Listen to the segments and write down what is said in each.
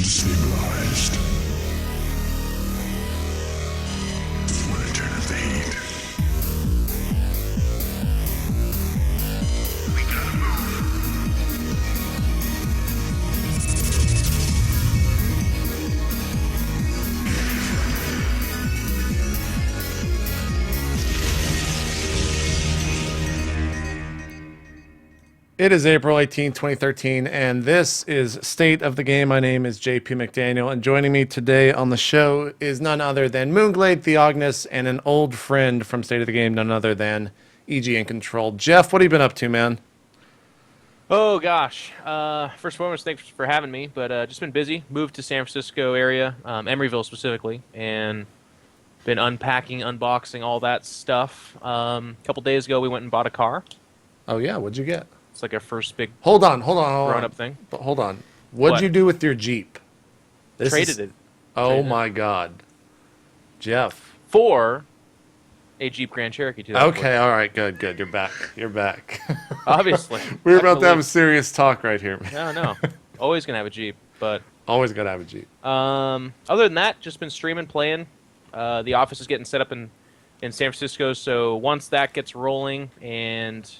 Stabilized. When I turn up the heat, we gotta move. It is April 18, 2013, and this is State of the Game. My name is JP McDaniel, and joining me today on the show is none other than MoonGlade, TheOgnis, and an old friend from State of the Game, none other than iNControL. Jeff, what have you been up to, man? Oh gosh. First and foremost, thanks for having me. But just been busy. Moved to San Francisco area, Emeryville specifically, and been unpacking, unboxing, all that stuff. A couple days ago, we went and bought a car. Oh, yeah, what'd you get? It's like our first big Hold on. grown-up thing. But hold on. What'd What? you do with your Jeep? Traded it Oh, Traded it. my God. Jeff. for a Jeep Grand Cherokee 2014. Okay, all right, good. You're back. You're back. Obviously. We're about to have a Absolutely. serious talk right here, man. No. Always gonna have a Jeep. But Always got to have a Jeep. other than that, just been streaming, playing. The office is getting set up in San Francisco, so once that gets rolling and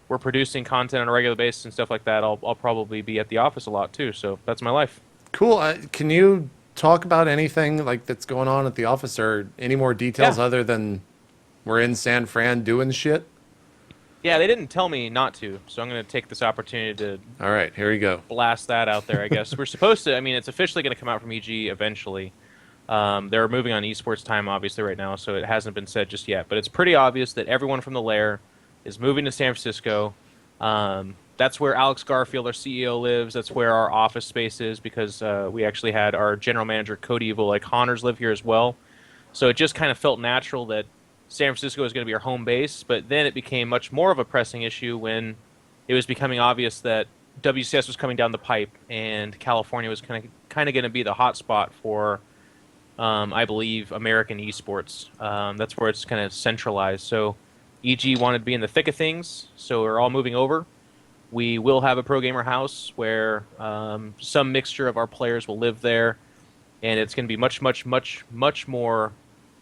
we're producing content on a regular basis and stuff like that, I'll probably be at the office a lot too. So that's my life. Cool. Can you talk about anything like that's going on at the office, or any more details Yeah. other than we're in San Fran doing shit? Yeah, they didn't tell me not to, so I'm going to take this opportunity to All right, here we go. blast that out there, I guess. We're supposed to, I mean, it's officially going to come out from EG eventually. They're moving on esports time, obviously, right now, so it hasn't been said just yet. But it's pretty obvious that everyone from the lair is moving to San Francisco. That's where Alex Garfield, our CEO, lives. That's where our office space is, because we actually had our general manager, Cody Evil, like Honners, live here as well. So it just kind of felt natural that San Francisco is going to be our home base. But then it became much more of a pressing issue when it was becoming obvious that WCS was coming down the pipe, and California was kind of going to be the hot spot for, I believe, American esports. That's where it's kind of centralized. So EG wanted to be in the thick of things, so we're all moving over. We will have a pro gamer house where some mixture of our players will live there, and it's going to be much more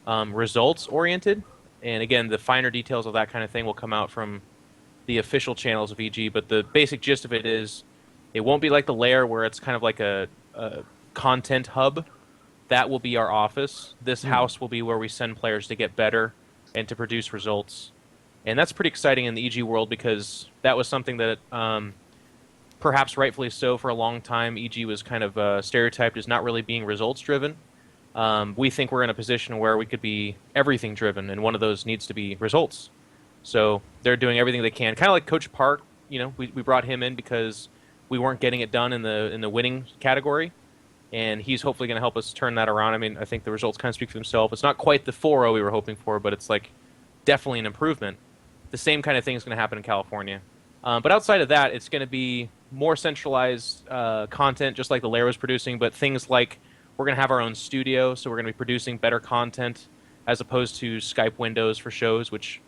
results oriented. And again, the finer details of that kind of thing will come out from the official channels of EG. But the basic gist of it is, it won't be like the lair where it's kind of like a content hub. That will be our office. This house will be where we send players to get better and to produce results. And that's pretty exciting in the EG world, because that was something that, perhaps rightfully so, for a long time, EG was kind of stereotyped as not really being results-driven. We think we're in a position where we could be everything-driven, and one of those needs to be results. So they're doing everything they can. Kind of like Coach Park, you know, we brought him in because we weren't getting it done in the winning category. And he's hopefully going to help us turn that around. I mean, I think the results kind of speak for themselves. It's not quite the 4-0 we were hoping for, but it's like definitely an improvement. The same kind of thing is going to happen in California. But outside of that, it's going to be more centralized content, just like the lair was producing, but things like we're going to have our own studio, so we're going to be producing better content as opposed to Skype windows for shows, which,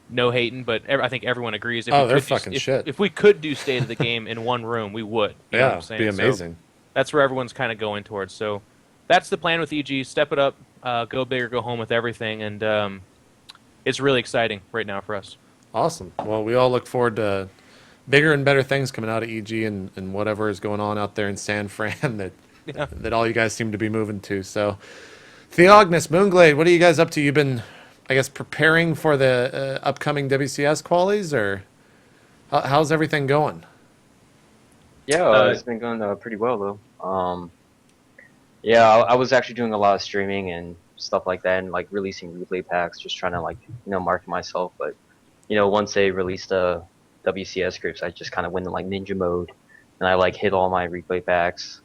no hating, but I think everyone agrees. If They're fucking shit. If we could do State of the Game in one room, we would. You know what I'm saying? Be amazing. So that's where everyone's kind of going towards. So that's the plan with EG. Step it up, go big or go home with everything, and it's really exciting right now for us. Awesome. Well, we all look forward to bigger and better things coming out of EG and whatever is going on out there in San Fran that all you guys seem to be moving to. So, TheOgnis, MoonGlade, what are you guys up to? You've been, I guess, preparing for the upcoming WCS qualies, or how's everything going? Yeah, it's been going pretty well though. Yeah, I was actually doing a lot of streaming and stuff like that, and like releasing replay packs, just trying to market myself. But once they released the WCS groups, I just kind of went in like ninja mode, and I hit all my replay packs,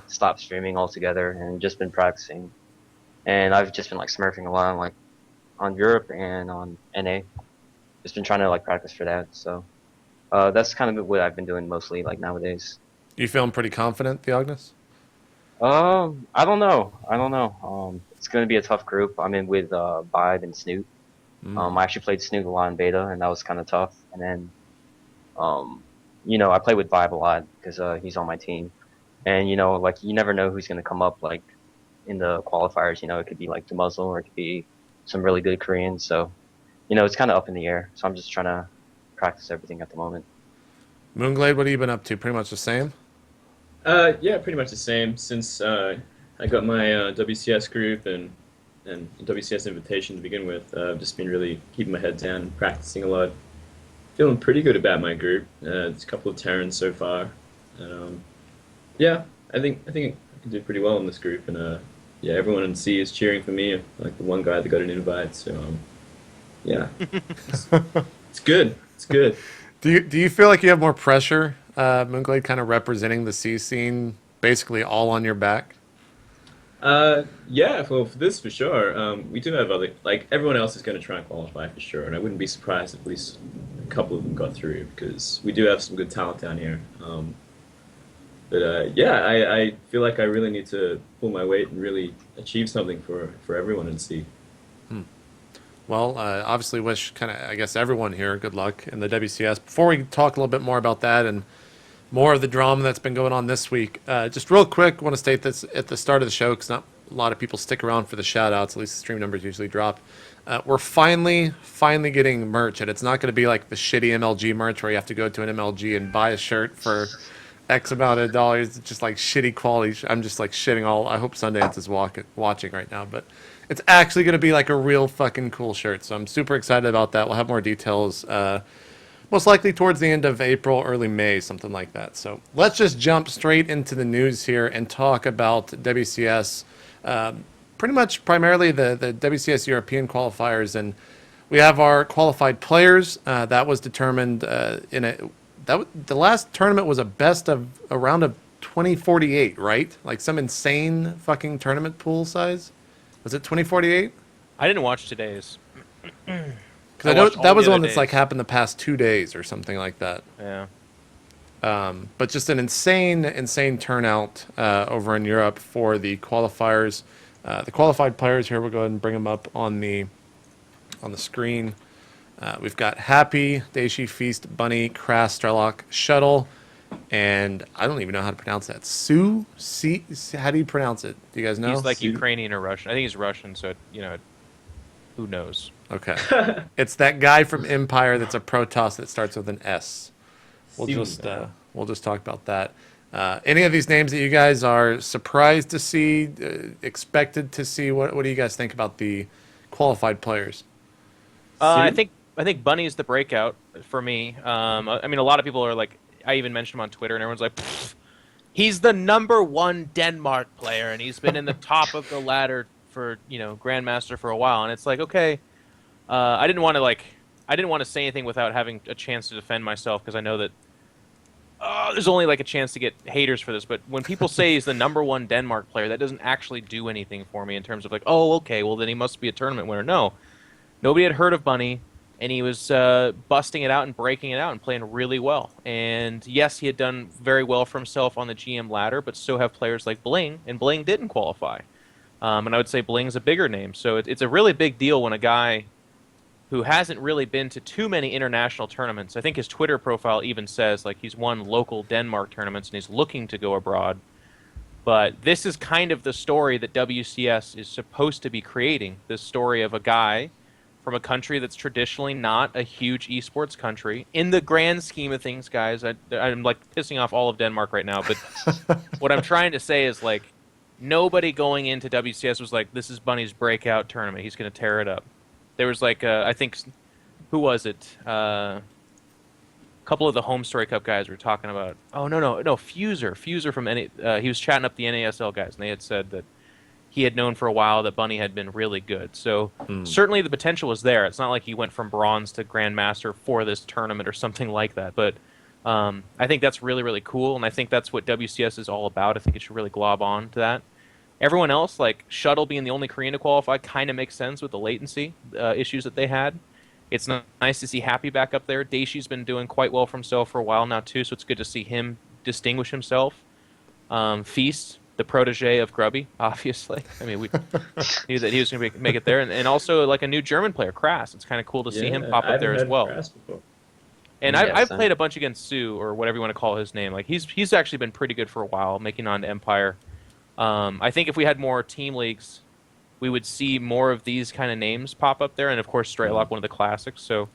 stopped streaming altogether, and just been practicing. And I've just been smurfing a lot on Europe and on NA. Just been trying to practice for that. So that's kind of what I've been doing mostly nowadays. You feeling pretty confident, TheOgnis? I don't know. It's going to be a tough group. I'm in with Vibe and Snoot. I actually played Snoot a lot in beta, and that was kind of tough. And then, I play with Vibe a lot because he's on my team. And like you never know who's gonna come up like in the qualifiers. It could be like the Muslim or it could be some really good Koreans. So it's kind of up in the air. So I'm just trying to practice everything at the moment. MoonGlade, what have you been up to? Pretty much the same? Yeah, pretty much the same. Since I got my WCS group and WCS invitation to begin with, I've just been really keeping my head down and practicing a lot. Feeling pretty good about my group. It's a couple of Terrans so far. Yeah, I think I can do pretty well in this group, and yeah, everyone in C is cheering for me. Like the one guy that got an invite, so yeah, it's good. It's good. Do you feel like you have more pressure, MoonGlade, kind of representing the C scene, basically all on your back? Yeah, well, for this for sure. We do have other, like everyone else is going to try and qualify for sure, and I wouldn't be surprised if at least a couple of them got through because we do have some good talent down here. But yeah, I feel like I really need to pull my weight and really achieve something for everyone in C. Well, obviously wish kind of, I guess, everyone here good luck in the WCS. Before we talk a little bit more about that and more of the drama that's been going on this week, just real quick, want to state this at the start of the show because not a lot of people stick around for the shout-outs, at least the stream numbers usually drop. We're finally getting merch, and it's not going to be like the shitty MLG merch where you have to go to an MLG and buy a shirt for X amount of dollars. It's just like shitty quality. I'm just like shitting all. I hope Sundance is watching right now, but it's actually going to be like a real fucking cool shirt. So I'm super excited about that. We'll have more details most likely towards the end of April, early May, something like that. So let's just jump straight into the news here and talk about WCS. Pretty much primarily the WCS European qualifiers, and we have our qualified players. That was determined the last tournament was a round of 2048, right? Like some insane fucking tournament pool size. Was it 2048? I didn't watch today's. Because I know that was the one that's like happened the past 2 days or something like that. Yeah. But just an insane turnout over in Europe for the qualifiers. The qualified players here, we'll go ahead and bring them up on the screen. We've got Happy, Daishi, Feast, Bunny, Crass, Strelok, Shuttle, and I don't even know how to pronounce that. How do you pronounce it? Do you guys know? He's like Ukrainian or Russian. I think he's Russian, so who knows? Okay. It's that guy from Empire that's a Protoss that starts with an S. We'll just talk about that. Any of these names that you guys are surprised to see, expected to see? What do you guys think about the qualified players? I think Bunny's the breakout for me. I mean, a lot of people are like, I even mentioned him on Twitter, and everyone's like, he's the _1 Denmark player, and he's been in the top of the ladder for Grandmaster for a while. And it's like, okay, I didn't want to say anything without having a chance to defend myself because I know that there's only like a chance to get haters for this. But when people say he's the #1 Denmark player, that doesn't actually do anything for me in terms of like, oh, okay, well then he must be a tournament winner. No, nobody had heard of Bunny. And he was busting it out and breaking it out and playing really well. And yes, he had done very well for himself on the GM ladder, but so have players like Bling, and Bling didn't qualify. And I would say Bling's a bigger name. So it's a really big deal when a guy who hasn't really been to too many international tournaments, I think his Twitter profile even says like he's won local Denmark tournaments and he's looking to go abroad. But this is kind of the story that WCS is supposed to be creating, this story of a guy from a country that's traditionally not a huge esports country. In the grand scheme of things, guys, I'm like pissing off all of Denmark right now, but what I'm trying to say is like nobody going into WCS was like, this is Bunny's breakout tournament. He's going to tear it up. There was like, I think, who was it? A couple of the Home Story Cup guys were talking about, oh, no, Fuser from he was chatting up the NASL guys, and they had said that he had known for a while that Bunny had been really good. So certainly the potential was there. It's not like he went from bronze to Grandmaster for this tournament or something like that. But I think that's really, really cool, and I think that's what WCS is all about. I think it should really glob on to that. Everyone else, like Shuttle being the only Korean to qualify, kind of makes sense with the latency issues that they had. It's nice to see Happy back up there. Daishi's been doing quite well for himself for a while now, too, so it's good to see him distinguish himself. Feast, the protege of Grubby, obviously. I mean, he was going to make it there. And also, like, a new German player, Crass. It's kind of cool to see him pop up there as well. And Yeah, I've same. played a bunch against Sue, or whatever you want to call his name. Like he's actually been pretty good for a while, making on to Empire. I think if we had more team leagues, we would see more of these kind of names pop up there, and of course Straylock, one of the classics. So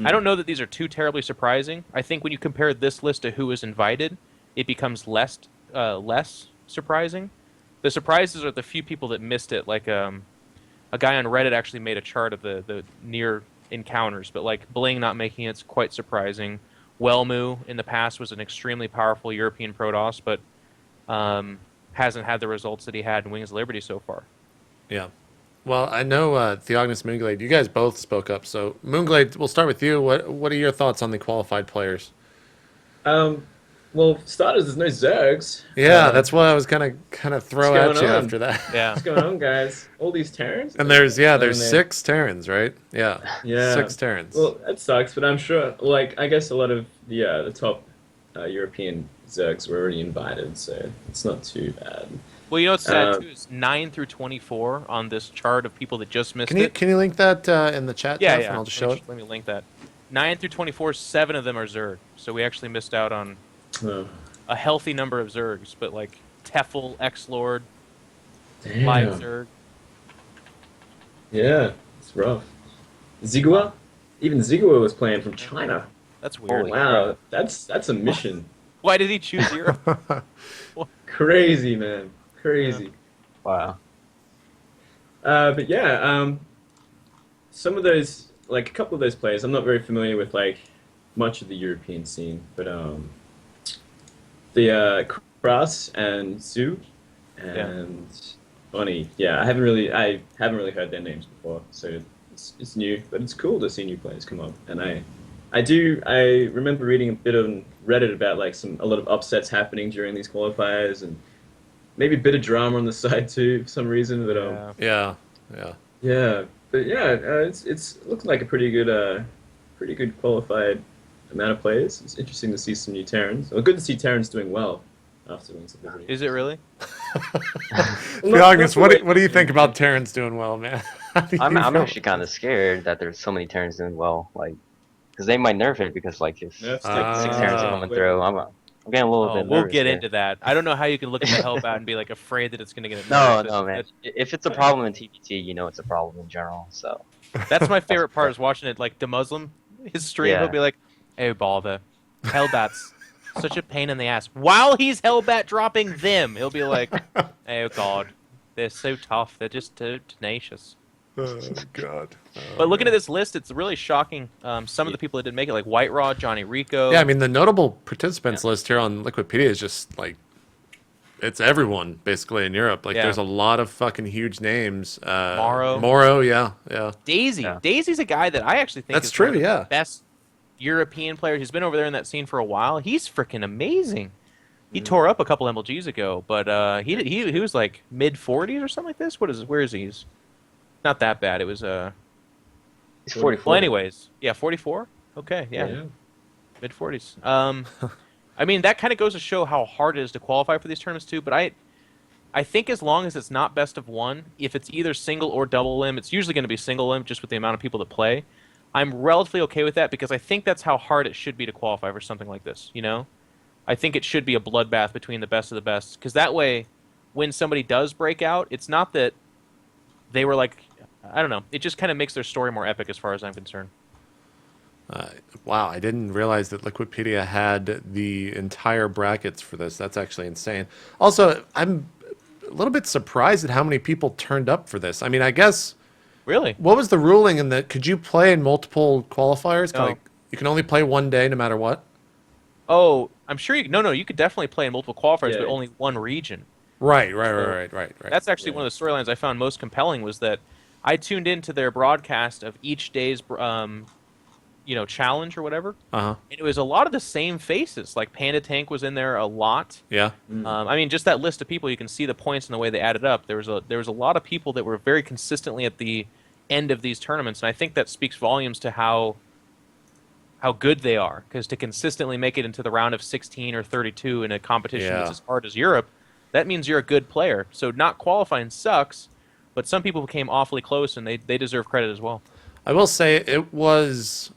I don't know that these are too terribly surprising. I think when you compare this list to who was invited, it becomes less surprising. The surprises are the few people that missed it. Like a guy on Reddit actually made a chart of the near encounters, but like Bling not making it's quite surprising. Wellmu in the past was an extremely powerful European Protoss, but hasn't had the results that he had in Wings of Liberty so far. Yeah. Well, I know TheOgnis, MoonGlade, you guys both spoke up. So, MoonGlade, we'll start with you. What are your thoughts on the qualified players? Well, for starters, there's no Zergs. Yeah, that's what I was kind of throw what's at you going on? after that. Yeah. What's going on, guys? All these Terrans? And there's there. 6 Terrans, right? Yeah. Yeah. 6 Terrans. Well, that sucks, but I'm sure, like, I guess a lot of the top European Zergs were already invited, so it's not too bad. Well, you know what's sad too is 9 through 24 on this chart of people that just missed can you it. can you link that in the chat, Yeah, Jeff, yeah. and I'll just show it? Let me link that. 9 through 24, 7 of them are Zerg, so we actually missed out on a healthy number of Zergs, but like Tefl, X-Lord, Live Zerg. Yeah, it's rough. Zigua? Even Zigua was playing from China. That's weird. Wow, that's a mission. Why did he choose Europe? Crazy, man. Crazy. Wow. But yeah, some of those, like a couple of those players, I'm not very familiar with like much of the European scene, but the Kras and Sue and Bonnie, I haven't really heard their names before, so it's new, but it's cool to see new players come up. And I remember reading a bit on Reddit about like a lot of upsets happening during these qualifiers, and maybe a bit of drama on the side too for some reason. But Yeah. but it's looking like a pretty good qualified amount of players. It's interesting to see some new Terrans. Well, good to see Terrans doing well after Wings of Liberty. Is it really? TheOgnis, what do you think about Terrans doing well, man? I'm actually kind of scared that there's so many Terrans doing well, like, because they might nerf it because like if Nerf's like, 6 taking- Terrans are coming through, I'm getting a little bit We'll nervous get here. into that. I don't know how you can look at the Hellbat and be like afraid that it's going to get a No, nerf. no, man. If it's a problem in TPT, you know it's a problem in general. So That's my favorite part is watching it like the Muslim, his stream, Yeah. he'll be like, hey, Balda, Hellbat's such a pain in the ass. While he's Hellbat dropping them, he'll be like, oh, God, they're so tough. They're just too tenacious. Oh, God. But looking at this list, it's really shocking. Some of the people that didn't make it, like White Raw, Johnny Rico. Yeah, I mean, the notable participants list here on Liquipedia is just like, it's everyone basically in Europe. Like, Yeah. there's a lot of fucking huge names. Morrow. Morrow, yeah. Daisy. Yeah. Daisy's a guy that I actually think That's is true, one of yeah. the best European players. He's been over there in that scene for a while. He's freaking amazing. He tore up a couple MLGs ago, but he was like mid 40s or something like this. Where is he? He's not that bad. It was he's 44. well, anyways, yeah, 44. Okay, yeah. Mid 40s. I mean, that kind of goes to show how hard it is to qualify for these tournaments too. But I think as long as it's not best of one, if it's either single or double limb, it's usually going to be single limb just with the amount of people that play. I'm relatively okay with that because I think that's how hard it should be to qualify for something like this. You know, I think it should be a bloodbath between the best of the best because that way, when somebody does break out, it's not that they were like, I don't know. It just kind of makes their story more epic as far as I'm concerned. Wow, I didn't realize that Liquipedia had the entire brackets for this. That's actually insane. Also, I'm a little bit surprised at how many people turned up for this. I mean, I guess... Really? What was the ruling in that? Could you play in multiple qualifiers? No. Like, you can only play one day no matter what? Oh, I'm sure you... No, you could definitely play in multiple qualifiers, Yeah. but only one region. Right. That's actually one of the storylines I found most compelling was that I tuned into their broadcast of each day's challenge or whatever. Uh-huh. And it was a lot of the same faces. Like Panda Tank was in there a lot. Yeah. I mean, just that list of people, you can see the points and the way they added up. There was a lot of people that were very consistently at the end of these tournaments, and I think that speaks volumes to how good they are. Because to consistently make it into the round of 16 or 32 in a competition that's as hard as Europe, that means you're a good player. So not qualifying sucks, but some people came awfully close, and they deserve credit as well. I will say it was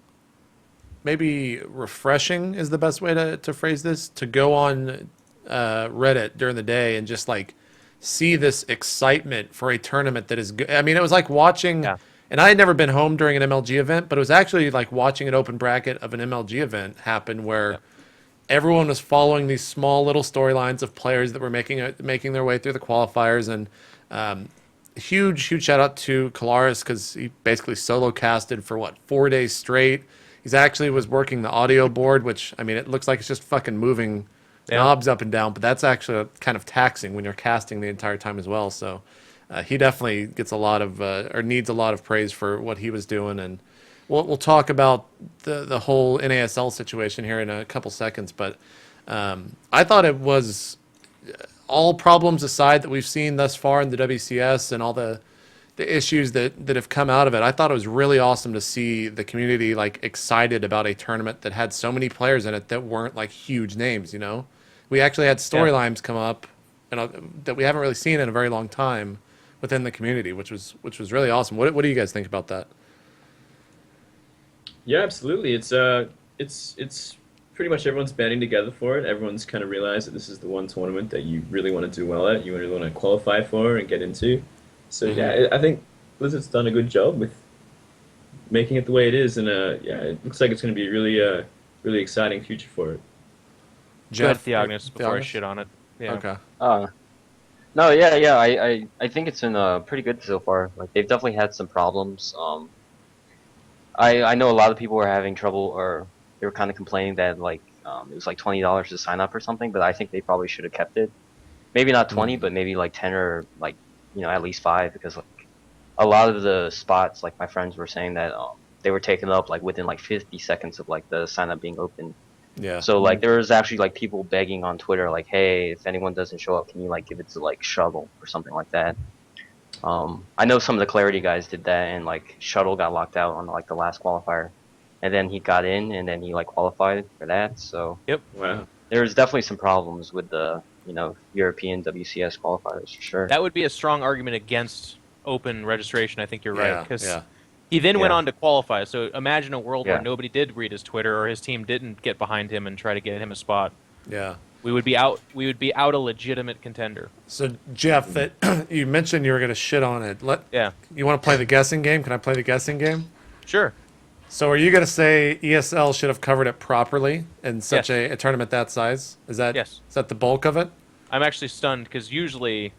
maybe refreshing is the best way to phrase this, to go on Reddit during the day and just like see this excitement for a tournament that is good. I mean, it was like watching, Yeah. and I had never been home during an MLG event, but it was actually like watching an open bracket of an MLG event happen where everyone was following these small little storylines of players that were making their way through the qualifiers. And huge shout out to Kalaris, because he basically solo casted for 4 days straight. He's actually was working the audio board, which, I mean, it looks like it's just fucking moving knobs up and down, but that's actually kind of taxing when you're casting the entire time as well. So he definitely gets a lot of or needs a lot of praise for what he was doing. And we'll talk about the whole NASL situation here in a couple seconds, but I thought it was, all problems aside that we've seen thus far in the WCS and all the issues that have come out of it, I thought it was really awesome to see the community like excited about a tournament that had so many players in it that weren't like huge names. You know, we actually had storylines come up and that we haven't really seen in a very long time within the community, which was really awesome. What do you guys think about that? Yeah, absolutely. It's pretty much everyone's banding together for it. Everyone's kind of realized that this is the one tournament that you really want to do well at, you really want to qualify for and get into. So yeah, I think Blizzard's done a good job with making it the way it is, and yeah, it looks like it's going to be a really exciting future for it. Jeff, TheOgnis before I TheOgnis? shit on it. Yeah. Okay. No, yeah. I think it's been pretty good so far. Like they've definitely had some problems. I know a lot of people were having trouble, or they were kind of complaining that like it was like $20 to sign up or something. But I think they probably should have kept it. Maybe not 20, but maybe like 10 or like at least 5, because like a lot of the spots, like my friends were saying that they were taken up like within like 50 seconds of like the sign up being open. Yeah. So like there was actually like people begging on Twitter like, hey, if anyone doesn't show up, can you like give it to like Shuttle or something like that. I know some of the Clarity guys did that, and like Shuttle got locked out on like the last qualifier, and then he got in and then he like qualified for that. So Yep. Wow. there's definitely some problems with the European WCS qualifiers for sure. That would be a strong argument against open registration. I think you're right, because Yeah. he then went Yeah. on to qualify. So imagine a world Yeah. where nobody did read his Twitter, or his team didn't get behind him and try to get him a spot. Yeah. We would be out. We would be out a legitimate contender. So Jeff, that you mentioned you were going to shit on it. Yeah. You want to play the guessing game? Can I play the guessing game? Sure. So are you going to say ESL should have covered it properly in such Yes. a tournament that size? Is that Yes. Is that the bulk of it? I'm actually stunned because usually,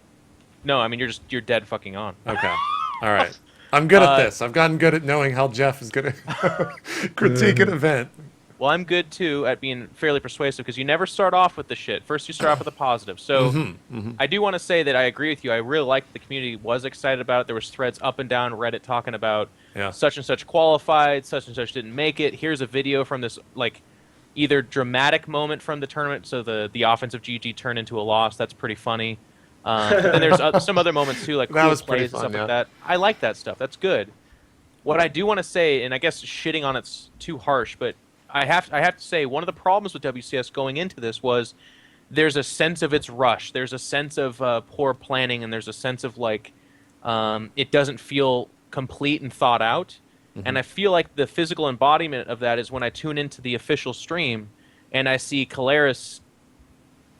no. I mean, you're dead fucking on. Okay. All right. I'm good at this. I've gotten good at knowing how Jeff is going to critique an event. Well, I'm good too at being fairly persuasive, because you never start off with the shit. First, you start off with the positive. So, I do want to say that I agree with you. I really liked the community was excited about it. There was threads up and down Reddit talking about such and such qualified, such and such didn't make it. Here's a video from this like either dramatic moment from the tournament, so the offensive GG turned into a loss. That's pretty funny. But then there's some other moments too, like That cool was pretty plays and fun, stuff like that. I like that stuff. That's good. What I do want to say, and I guess shitting on it's too harsh, but I have to say one of the problems with WCS going into this was there's a sense of its rush. There's a sense of poor planning, and there's a sense of like it doesn't feel complete and thought out. And I feel like the physical embodiment of that is when I tune into the official stream and I see Kalaris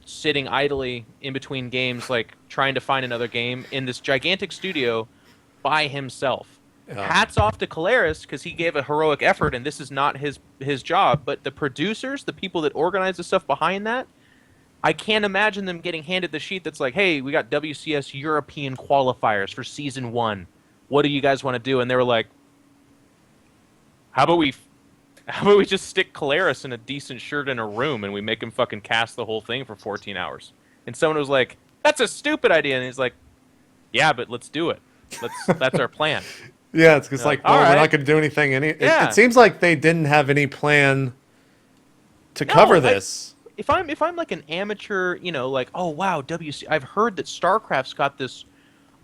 sitting idly in between games, like trying to find another game in this gigantic studio by himself. Hats off to Kalaris, because he gave a heroic effort, and this is not his job. But the producers, the people that organize the stuff behind that, I can't imagine them getting handed the sheet that's like, hey, we got WCS European qualifiers for Season 1. What do you guys want to do? And they were like, how about we just stick Kalaris in a decent shirt in a room and we make him fucking cast the whole thing for 14 hours? And someone was like, that's a stupid idea. And he's like, yeah, but let's do it. That's our plan. Yeah, it's just like, well, all we're right. not going to do anything. Yeah. It seems like they didn't have any plan to cover this. If I'm like an amateur, like, oh wow, I've heard that StarCraft's got this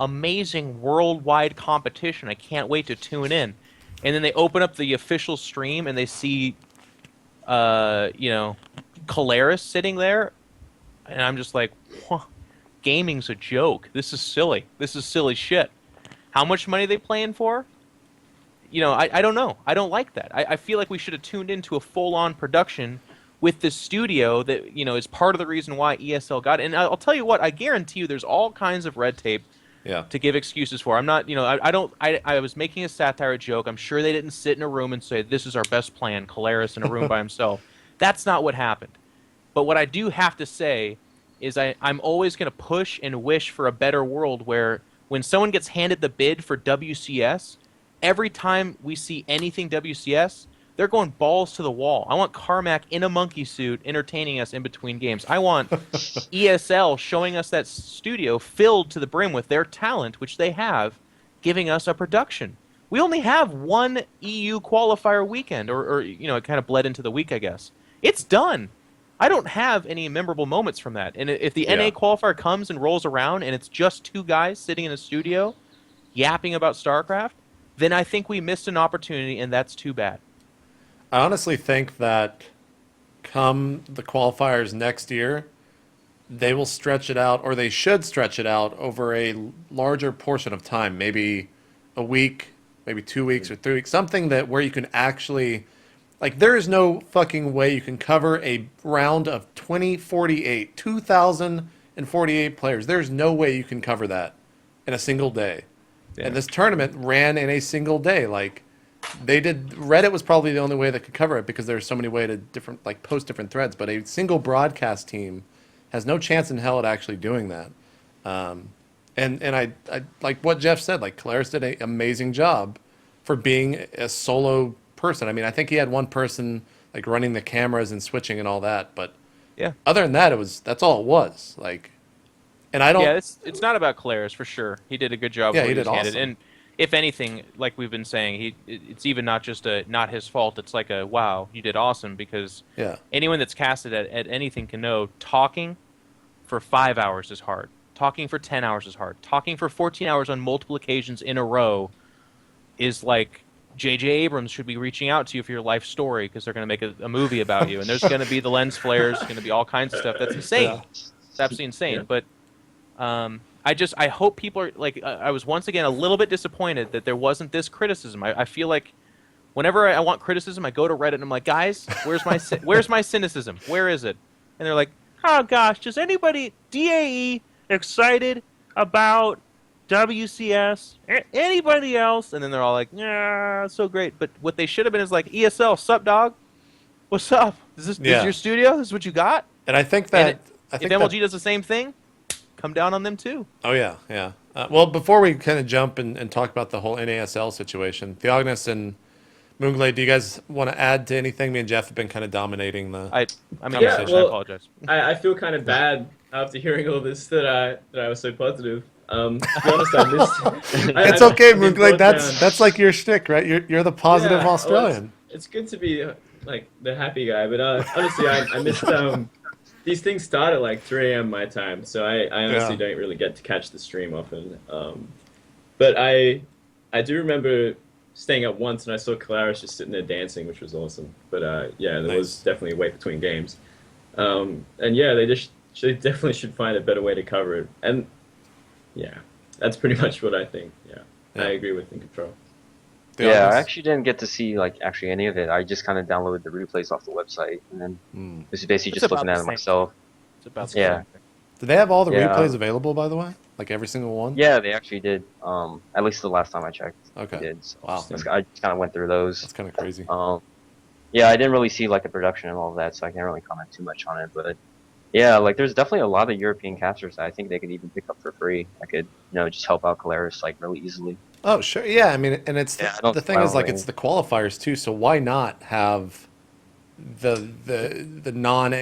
amazing worldwide competition. I can't wait to tune in. And then they open up the official stream and they see, Kalaris sitting there, and I'm just like, gaming's a joke. This is silly. This is silly shit. How much money are they playing for? I don't know. I don't like that. I feel like we should have tuned into a full-on production with this studio that, is part of the reason why ESL got it. And I'll tell you what, I guarantee you there's all kinds of red tape to give excuses for. I'm not, I was making a satire joke. I'm sure they didn't sit in a room and say, this is our best plan, Caleres in a room by himself. That's not what happened. But what I do have to say is I'm always going to push and wish for a better world where when someone gets handed the bid for WCS, every time we see anything WCS, they're going balls to the wall. I want Carmack in a monkey suit entertaining us in between games. I want ESL showing us that studio filled to the brim with their talent, which they have, giving us a production. We only have one EU qualifier weekend, or it kind of bled into the week, I guess. It's done. I don't have any memorable moments from that. And if the NA qualifier comes and rolls around and it's just two guys sitting in a studio yapping about StarCraft, then I think we missed an opportunity, and that's too bad. I honestly think that come the qualifiers next year, they will stretch it out, or they should stretch it out over a larger portion of time, maybe a week, maybe 2 weeks or 3 weeks, something that where you can actually, like, there is no fucking way you can cover a round of 2,048 players. There's no way you can cover that in a single day. Yeah. And this tournament ran in a single day. Like, Reddit was probably the only way that could cover it because there's so many ways to post different threads. But a single broadcast team has no chance in hell at actually doing that. And I like what Jeff said. Like, Caleres did an amazing job for being a solo person. I mean, I think he had one person like running the cameras and switching and all that. But other than that, that's all it was. Like, and I don't. Yeah, it's not about Caleres for sure. He did a good job. Yeah, he did awesome. And if anything, like we've been saying, it's even not just not his fault. It's like a wow, you did awesome, because anyone that's casted at anything can know talking for 5 hours is hard. Talking for 10 hours is hard. Talking for 14 hours on multiple occasions in a row is like J.J. Abrams should be reaching out to you for your life story because they're going to make a movie about you, and there's going to be the lens flares, going to be all kinds of stuff. That's insane. It's absolutely insane. But I hope people are like. I was once again a little bit disappointed that there wasn't this criticism. I feel like whenever I want criticism, I go to Reddit and I'm like, guys, where's my cynicism? Where is it? And they're like, oh gosh, does anybody DAE excited about WCS? Anybody else? And then they're all like, yeah, so great. But what they should have been is like, ESL, sup, dog? What's up? Is this your studio? This is what you got? And I think that if MLG does the same thing, come down on them too. Oh yeah. Well, before we kind of jump and talk about the whole NASL situation, TheOgnis and MoonGlade, do you guys want to add to anything? Me and Jeff have been kind of dominating the conversation. I apologize. I feel kind of bad after hearing all this that I was so positive. To be honest, I missed. It's okay, MoonGlade. That's like your shtick, right? You're the positive Australian. Well, it's good to be like the happy guy, but honestly, I missed. These things start at like 3 a.m. my time, so I honestly don't really get to catch the stream often. But I do remember staying up once and I saw Caleres just sitting there dancing, which was awesome. But there was definitely a wait between games. And yeah, they definitely should find a better way to cover it. And yeah, that's pretty much what I think. Yeah. I agree with iNControL. Yeah, I actually didn't get to see actually any of it. I just kind of downloaded the replays off the website, and then this is basically just looking at it myself. It's about the same. Do they have all the replays available, by the way? Like every single one? Yeah, they actually did. At least the last time I checked. Okay. They did. So wow. I just kind of went through those. That's kind of crazy. Yeah, I didn't really see the production and all of that, so I can't really comment too much on it. But yeah, there's definitely a lot of European casters that I think they could even pick up for free. I could, just help out Caleres really easily. Oh sure, yeah. I mean, and it's the thing is it's the qualifiers too. So why not have the non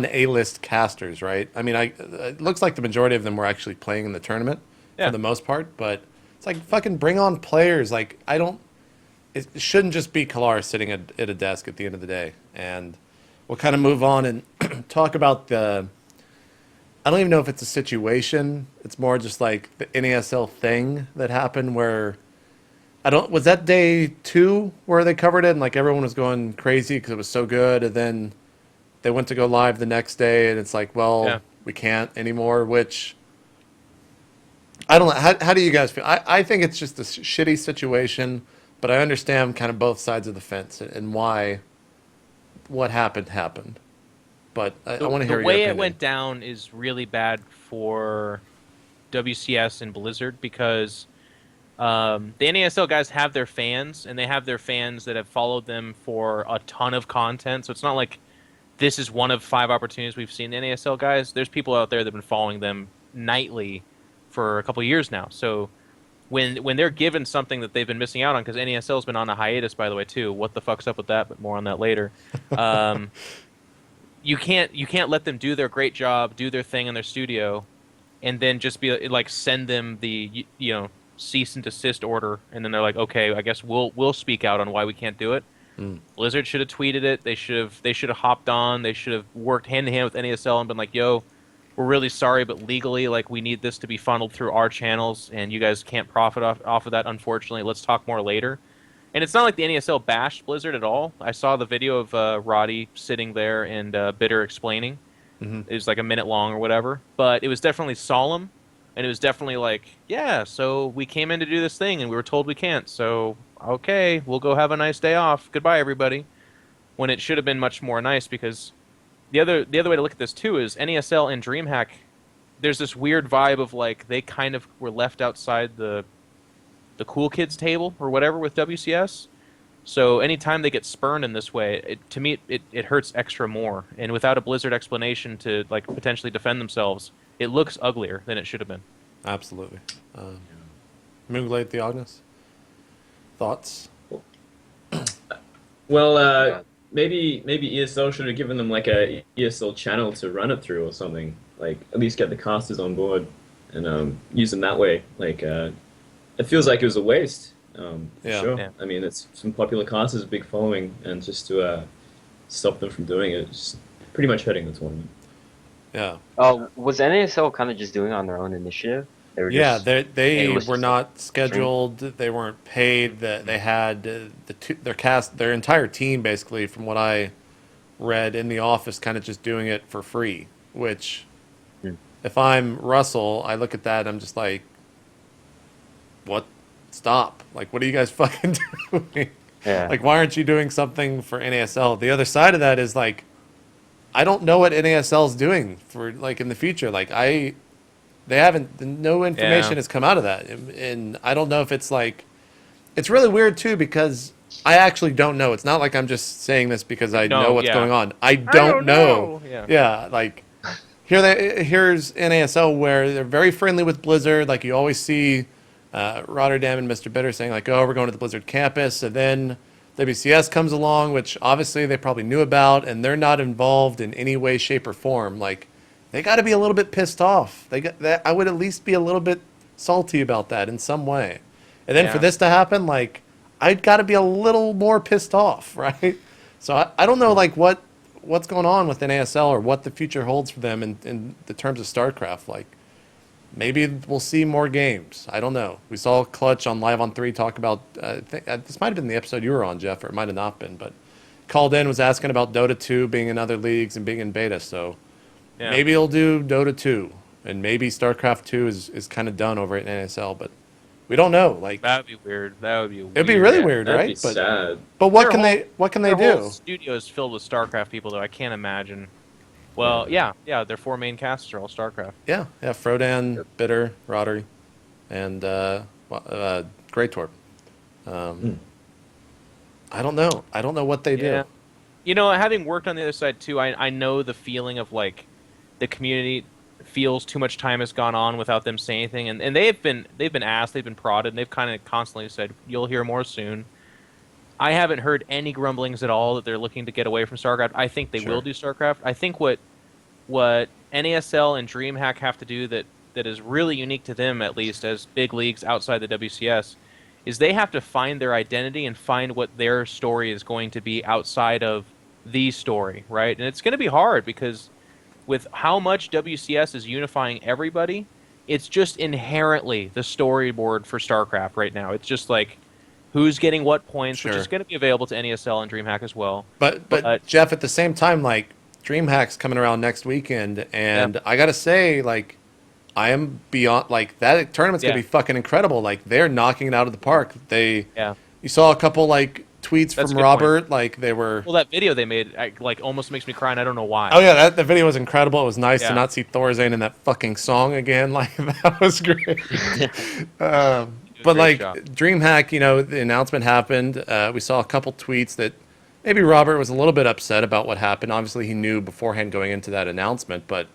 A-list casters, right? I mean, it looks like the majority of them were actually playing in the tournament for the most part, but it's like fucking bring on players. Like it shouldn't just be Caleres sitting at a desk at the end of the day. And we'll kind of move on and talk about I don't even know if it's a situation. It's more just like the NASL thing that happened where was that day 2 where they covered it and everyone was going crazy because it was so good, and then they went to go live the next day and it's like, well, we can't anymore, which I don't know. How do you guys feel? I think it's just a shitty situation, but I understand kind of both sides of the fence and why what happened. But I want to hear The your way opinion. it went down is really bad for WCS and Blizzard because the NASL guys have their fans, and they have their fans that have followed them for a ton of content. So it's not like this is one of 5 opportunities we've seen the NASL guys. There's people out there that have been following them nightly for a couple of years now. So when they're given something that they've been missing out on, because NASL's been on a hiatus, by the way, too. What the fuck's up with that? But more on that later. You can't let them do their great job, do their thing in their studio, and then just be like send them the cease and desist order, and then they're like, okay, I guess we'll speak out on why we can't do it. Blizzard should have tweeted it. They should have hopped on. They should have worked hand in hand with NASL and been like, yo, we're really sorry, but legally, like, we need this to be funneled through our channels, and you guys can't profit off of that, unfortunately. Let's talk more later. And it's not like the NASL bashed Blizzard at all. I saw the video of Roddy sitting there and Bitter explaining. It was like a minute long or whatever. But it was definitely solemn, and it was definitely like, yeah, so we came in to do this thing, and we were told we can't. So, okay, we'll go have a nice day off. Goodbye, everybody. When it should have been much more nice, because the other way to look at this, too, is NASL and DreamHack, there's this weird vibe of, like, they kind of were left outside the cool kids table or whatever with WCS. So anytime they get spurned in this way, to me, it hurts extra more. And without a Blizzard explanation to like potentially defend themselves, it looks uglier than it should have been. Absolutely. MoonGlade, TheOgnis? Thoughts? Well, maybe ESL should have given them like a ESL channel to run it through or something. Like at least get the casters on board and use them that way. Like it feels like it was a waste. For sure. Yeah. I mean, it's some popular casters, a big following, and just to stop them from doing it, it's pretty much hurting the tournament. Yeah. Was NASL kind of just doing it on their own initiative? They were Yeah, just, they let's were just, not scheduled. They weren't paid. They had their entire team basically, from what I read in the office, kind of just doing it for free. Which, if I'm Russell, I look at that, I'm just like, what? Stop! Like, what are you guys fucking doing? Yeah. Like, why aren't you doing something for NASL? The other side of that is like, I don't know what NASL is doing for like in the future. Like they haven't, no information has come out of that, and I don't know if it's like, it's really weird too because I actually don't know. It's not like I'm just saying this because I know what's going on. I don't know. Yeah, like here's NASL where they're very friendly with Blizzard. Like you always see Rotterdam and Mr. Bitter saying like, oh, we're going to the Blizzard campus, and then WCS comes along, which obviously they probably knew about, and they're not involved in any way, shape, or form. Like, they got to be a little bit pissed off. I would at least be a little bit salty about that in some way. And then for this to happen, like, I'd got to be a little more pissed off, right? So I don't know, like, what's going on with NASL or what the future holds for them in the terms of StarCraft. Like, maybe we'll see more games. I don't know. We saw Clutch on Live on 3 talk about, this might have been the episode you were on, Jeff, or it might have not been, but called in, was asking about Dota 2 being in other leagues and being in beta, so maybe he'll do Dota 2, and maybe StarCraft 2 is kind of done over at NASL, but we don't know. Like, That'd be weird. It'd be really weird, That'd right? be sad. But what can they Their do? whole studio is filled with StarCraft people, though. I can't imagine. Well, yeah, their 4 main casts are all StarCraft. Yeah, Frodan, Bitter, Roddery, and Grey Torp. I don't know. I don't know what they do. You know, having worked on the other side too, I know the feeling of like the community feels too much time has gone on without them saying anything, and they've been asked, they've been prodded, and they've kind of constantly said, "You'll hear more soon." I haven't heard any grumblings at all that they're looking to get away from StarCraft. I think they will do StarCraft. I think what NASL and DreamHack have to do that is really unique to them, at least as big leagues outside the WCS, is they have to find their identity and find what their story is going to be outside of the story, right? And it's going to be hard because with how much WCS is unifying everybody, it's just inherently the storyboard for StarCraft right now. It's just like, who's getting what points, which is going to be available to NASL and DreamHack as well. But Jeff, at the same time, like, DreamHack's coming around next weekend, and I gotta say, like, I am beyond, like, that tournament's going to be fucking incredible. Like, they're knocking it out of the park. You saw a couple, like, tweets That's a from good Robert, point. like, they were... Well, that video they made, like, almost makes me cry, and I don't know why. Oh, yeah, the video was incredible. It was nice to Yeah. not see Thorzane in that fucking song again. Like, that was great. But, great like, job. DreamHack, you know, the announcement happened. We saw a couple tweets that maybe Robert was a little bit upset about what happened. Obviously, he knew beforehand going into that announcement, but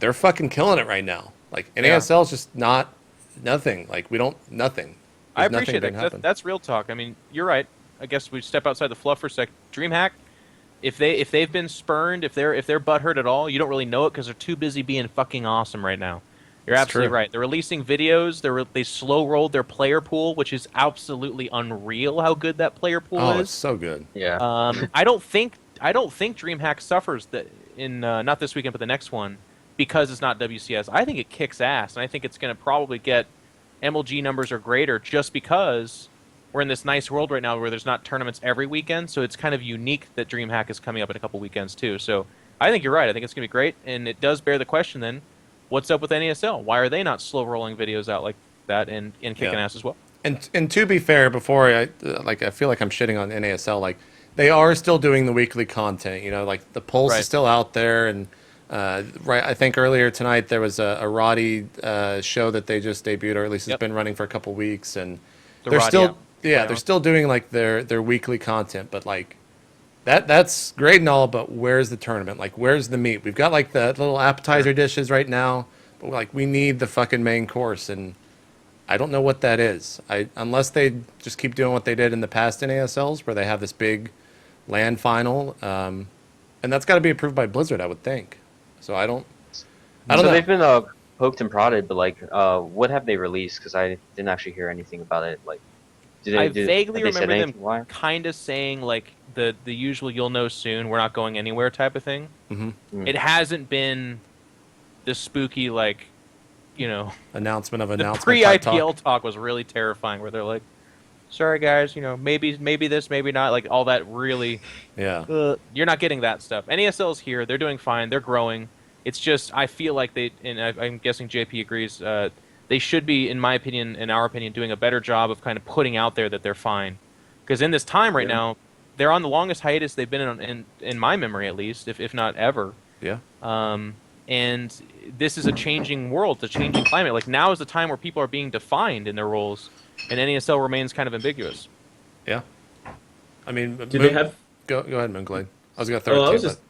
they're fucking killing it right now. Like, NASL is just nothing. Like, we don't, nothing. I There's nothing appreciate gonna that. happen. That's real talk. I mean, you're right. I guess we step outside the fluff for a sec. DreamHack, if they've been spurned, if they're butthurt at all, you don't really know it because they're too busy being fucking awesome right now. You're It's absolutely true. right. They're releasing videos. They slow rolled their player pool, which is absolutely unreal. How good that player pool Oh, is. it's so good. Yeah. I don't think DreamHack suffers that in not this weekend but the next one because it's not WCS. I think it kicks ass, and I think it's going to probably get MLG numbers or greater just because we're in this nice world right now where there's not tournaments every weekend, so it's kind of unique that DreamHack is coming up in a couple weekends too. So I think you're right. I think it's going to be great, and it does bear the question then, what's up with NASL? Why are they not slow rolling videos out like that and kicking ass as well? And to be fair, before I feel like I'm shitting on NASL. Like, they are still doing the weekly content. You know, like the Pulse Right. is still out there, and I think earlier tonight there was a Roddy show that they just debuted, or at least it's been running for a couple weeks, and The they're Roddy still app. they're still doing like their weekly content, but like that's great and all, but where's the tournament? Like, where's the meat? We've got like the little appetizer dishes right now, but like we need the fucking main course, and I don't know what that is. Unless they just keep doing what they did in the past NASLs, where they have this big land final, and that's got to be approved by Blizzard, I would think. So I don't So know. they've been poked and prodded, but like, what have they released? Because I didn't actually hear anything about it. Like, I vaguely have they said remember them anything? Why? kind of saying like the usual "you'll know soon, we're not going anywhere" type of thing. Mm-hmm. It hasn't been the spooky like, you know, Announcement of the announcement. type pre-IPL talk. talk was really terrifying. Where they're like, "Sorry guys, you know, maybe this, maybe not." Like all that really, Yeah. you're not getting that stuff. NASL's here, they're doing fine, they're growing. It's just I feel like they, and I'm guessing JP agrees. They should be, in my opinion, in our opinion, doing a better job of kind of putting out there that they're fine. Because in this time right now, they're on the longest hiatus they've been in my memory, at least, if not ever. Yeah. And this is a changing world, it's a changing climate. Like now is the time where people are being defined in their roles, and NASL remains kind of ambiguous. Yeah. I mean, Do they have? Go ahead, Moonglade. I was gonna throw Well, it I to was you, just.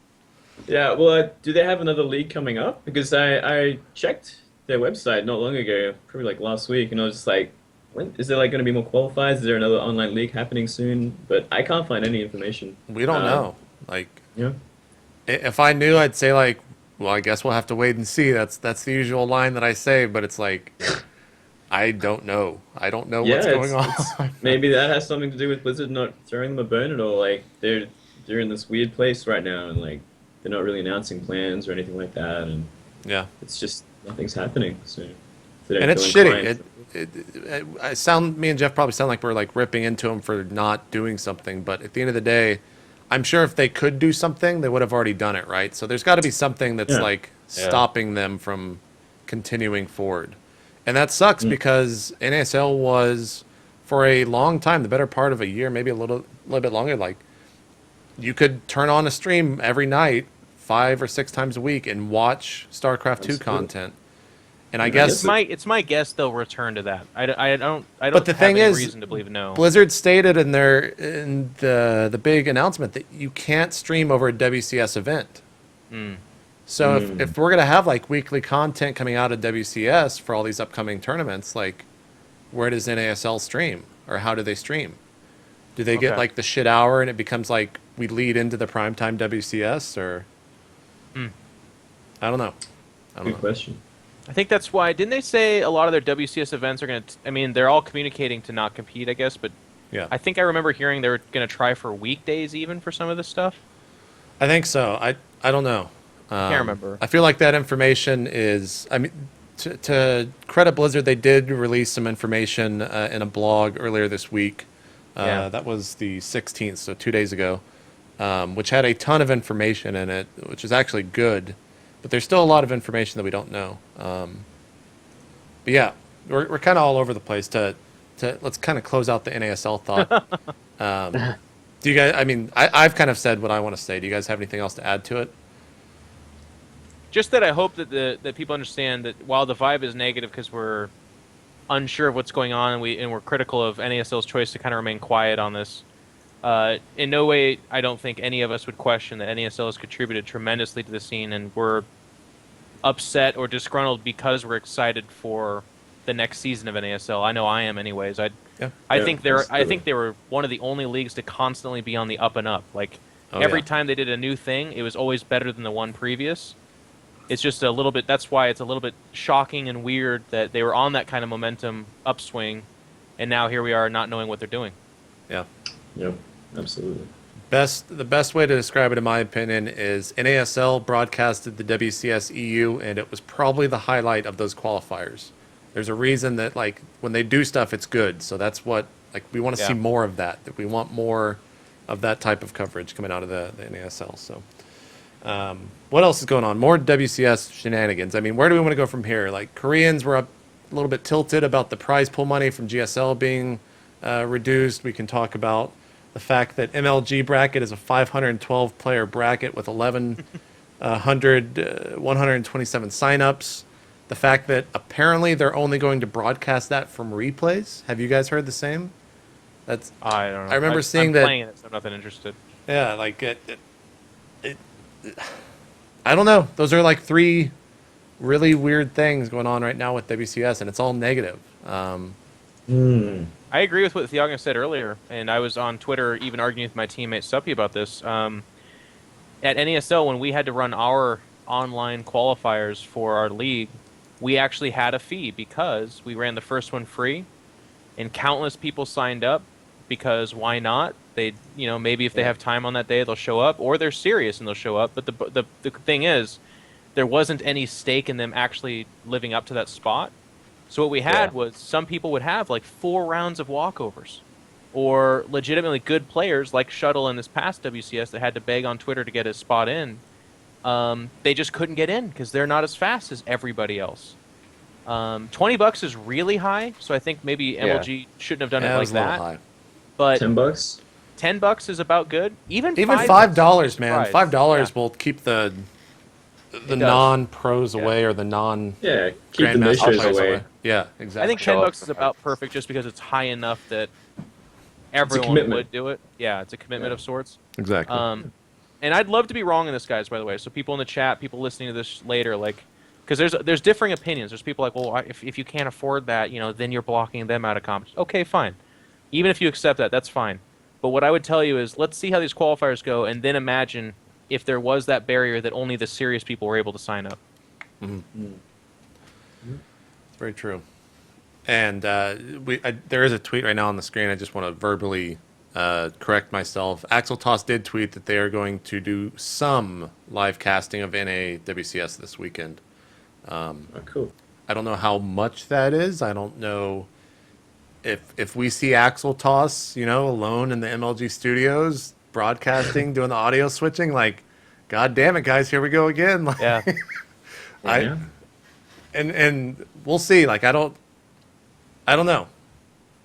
Yeah. Well, do they have another league coming up? Because I checked their website not long ago, probably like last week, and I was just like, when is there like going to be more qualifiers? Is there another online league happening soon? But I can't find any information. but we don't know. Like, Yeah. if I knew, I'd say like, well, I guess we'll have to wait and see. That's the usual line that I say, but it's like, I don't know. I don't know what's going on. Maybe that has something to do with Blizzard not throwing them a bone at all. Like they're in this weird place right now, and like they're not really announcing plans or anything like that, and Yeah. it's just nothing's happening. So if they don't And it's feel shitty. inclined- Me and Jeff probably sound like we're like ripping into them for not doing something, but at the end of the day, I'm sure if they could do something, they would have already done it, right? So there's got to be something that's Yeah. like stopping them from continuing forward. And that sucks because NASL was for a long time, the better part of a year, maybe a little bit longer, like you could turn on a stream every night 5 or 6 times a week and watch StarCraft 2 Absolutely. content. And I Yeah, guess It's my guess they'll return to that. I don't But the have thing any is, reason to believe no. Blizzard stated in the big announcement that you can't stream over a WCS event. So if we're gonna have like weekly content coming out of WCS for all these upcoming tournaments, like where does NASL stream, or how do they stream? Do they get Okay. like the shit hour and it becomes like we lead into the primetime WCS, or I don't know. Good question. I think that's why. Didn't they say a lot of their WCS events are going to? I mean, they're all communicating to not compete, I guess. But Yeah, I think I remember hearing they were going to try for weekdays even for some of this stuff. I think so. I don't know. Can't remember. I feel like that information is. I mean, to credit Blizzard, they did release some information in a blog earlier this week. Yeah. That was the 16th, so 2 days ago, which had a ton of information in it, which is actually good. But there's still a lot of information that we don't know. But yeah, we're kind of all over the place. Let's kind of close out the NASL thought. Do you guys? I mean, I've kind of said what I want to say. Do you guys have anything else to add to it? Just that I hope that that people understand that while the vibe is negative because we're unsure of what's going on and we're critical of NASL's choice to kind of remain quiet on this. In no way, I don't think any of us would question that NASL has contributed tremendously to the scene, and we're upset or disgruntled because we're excited for the next season of NASL. I know I am, anyways. I think they were one of the only leagues to constantly be on the up and up. Like every time they did a new thing, it was always better than the one previous. It's just a little bit. That's why it's a little bit shocking and weird that they were on that kind of momentum upswing, and now here we are not knowing what they're doing. Yeah. Yep. Absolutely. The best way to describe it, in my opinion, is NASL broadcasted the WCS EU, and it was probably the highlight of those qualifiers. There's a reason that, like, when they do stuff, it's good. So that's what, like, we want to see more of that. That we want more of that type of coverage coming out of the NASL. So, what else is going on? More WCS shenanigans. I mean, where do we want to go from here? Like, Koreans were up a little bit tilted about the prize pool money from GSL being reduced. We can talk about the fact that MLG bracket is a 512 player bracket with 127 signups. The fact that apparently they're only going to broadcast that from replays. Have you guys heard the same? That's I don't know. I remember seeing I'm that. playing it, so I'm nothing interested. Yeah, like I don't know. Those are like three really weird things going on right now with WCS, and it's all negative. I agree with what TheOgnis said earlier, and I was on Twitter even arguing with my teammate Suppy about this. At NASL, when we had to run our online qualifiers for our league, we actually had a fee because we ran the first one free, and countless people signed up because why not? They, maybe if they have time on that day, they'll show up, or they're serious and they'll show up. But the thing is, there wasn't any stake in them actually living up to that spot. So what we had was some people would have like 4 rounds of walkovers, or legitimately good players like Shuttle in this past WCS that had to beg on Twitter to get his spot in. They just couldn't get in because they're not as fast as everybody else. $20 is really high, so I think maybe MLG shouldn't have done it like that. High. But $10. $10 is about good. Even $5, man. $5 will keep the non-pros away, or the keep the grandmasters niches away. Yeah, exactly. I think $10 is about perfect, just because it's high enough that everyone would do it. Yeah, it's a commitment of sorts. Exactly. And I'd love to be wrong in this, guys, by the way. So people in the chat, people listening to this later, like, because there's differing opinions. There's people like, well, if you can't afford that, then you're blocking them out of competition. Okay, fine. Even if you accept that, that's fine. But what I would tell you is, let's see how these qualifiers go, and then imagine if there was that barrier that only the serious people were able to sign up. It's very true. And there is a tweet right now on the screen. I just want to verbally correct myself. Axel Toss did tweet that they are going to do some live casting of NA WCS this weekend. Cool. I don't know how much that is. I don't know if we see Axel Toss, alone in the MLG studios, broadcasting, doing the audio switching, like, God damn it, guys, here we go again. Like, and we'll see. Like, I don't know.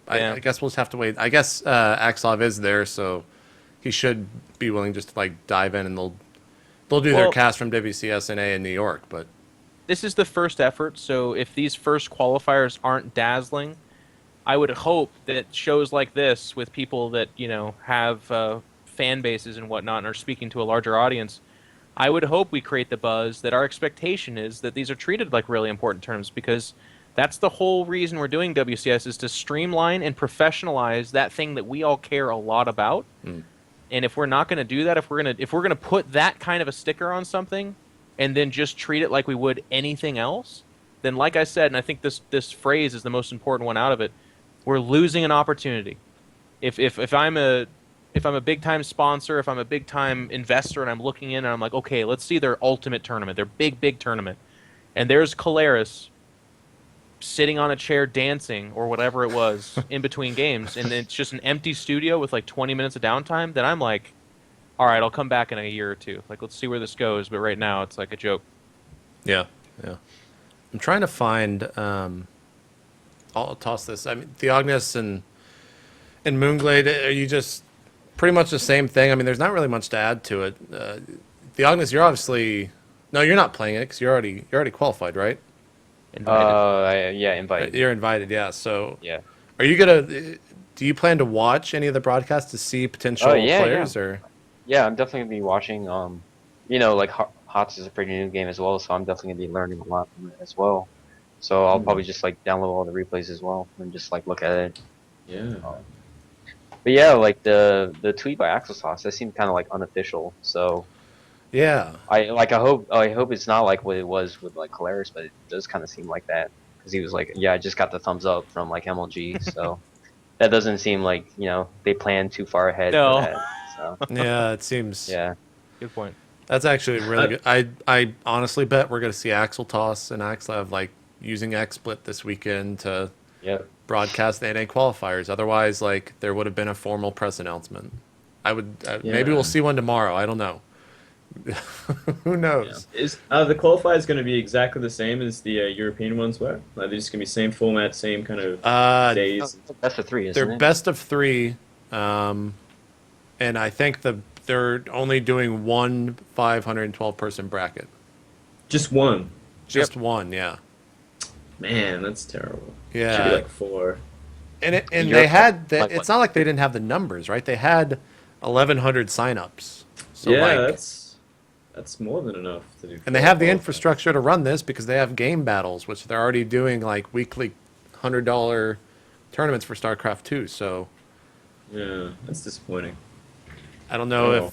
I guess we'll just have to wait. I guess Axel is there, so he should be willing just to like dive in, and they'll do their cast from WCS NA in New York. But this is the first effort, so if these first qualifiers aren't dazzling, I would hope that shows like this, with people that have fan bases and whatnot and are speaking to a larger audience, I would hope we create the buzz that our expectation is that these are treated like really important terms, because that's the whole reason we're doing WCS, is to streamline and professionalize that thing that we all care a lot about. And if we're not going to do that, if we're going to put that kind of a sticker on something and then just treat it like we would anything else, then, like I said, and I think this phrase is the most important one out of it, we're losing an opportunity. If I'm a big time sponsor, if I'm a big time investor, and I'm looking in and I'm like, okay, let's see their ultimate tournament, their big tournament, and there's Caleris sitting on a chair dancing or whatever it was in between games, and it's just an empty studio with like 20 minutes of downtime, then I'm like, all right, I'll come back in a year or two. Like, let's see where this goes. But right now, it's like a joke. Yeah. I'm trying to find I'll toss this. I mean, TheOgnis and MoonGlade, are you just pretty much the same thing? I mean, there's not really much to add to it. TheOgnis, you're obviously no, you're not playing it because you're already qualified, right? Invited. Yeah, invited. You're invited, yeah. So, Yeah. are you gonna? Do you plan to watch any of the broadcasts to see potential Yeah, players, or? Yeah, I'm definitely gonna be watching. You know, like HOTS is a pretty new game as well, so I'm definitely gonna be learning a lot from it as well. So I'll probably just like download all the replays as well and just like look at it. Yeah. But yeah, like the tweet by Axel Sauce, that seemed kind of like unofficial. So Yeah, I hope it's not like what it was with like Hilarious, but it does kind of seem like that because he was like, yeah, I just got the thumbs up from like MLG, so that doesn't seem like they planned too far ahead No. for that. So yeah, it seems. yeah, Good point. That's actually really good. I honestly bet we're gonna see Axel Toss and Axlev like using XSplit this weekend to yeah. broadcast the NA qualifiers. Otherwise, like there would have been a formal press announcement. I would maybe we'll see one tomorrow. I don't know. Who knows? Is the qualifiers going to be exactly the same as the European ones were? Like they're just going to be same format, same kind of days. That's the three, isn't They're it? best of three, and I think they're only doing one 512 person bracket. Just one. Just one, yeah. Man, that's terrible. Yeah. Should be like 4. And Europe, they had like it's what? not like they didn't have the numbers, right? They had 1,100 signups. So Yeah, like, that's more than enough to do. and they have the qualifiers. infrastructure to run this because they have game battles, which they're already doing like weekly $100 tournaments for StarCraft 2. So Yeah, that's disappointing. I don't know Oh.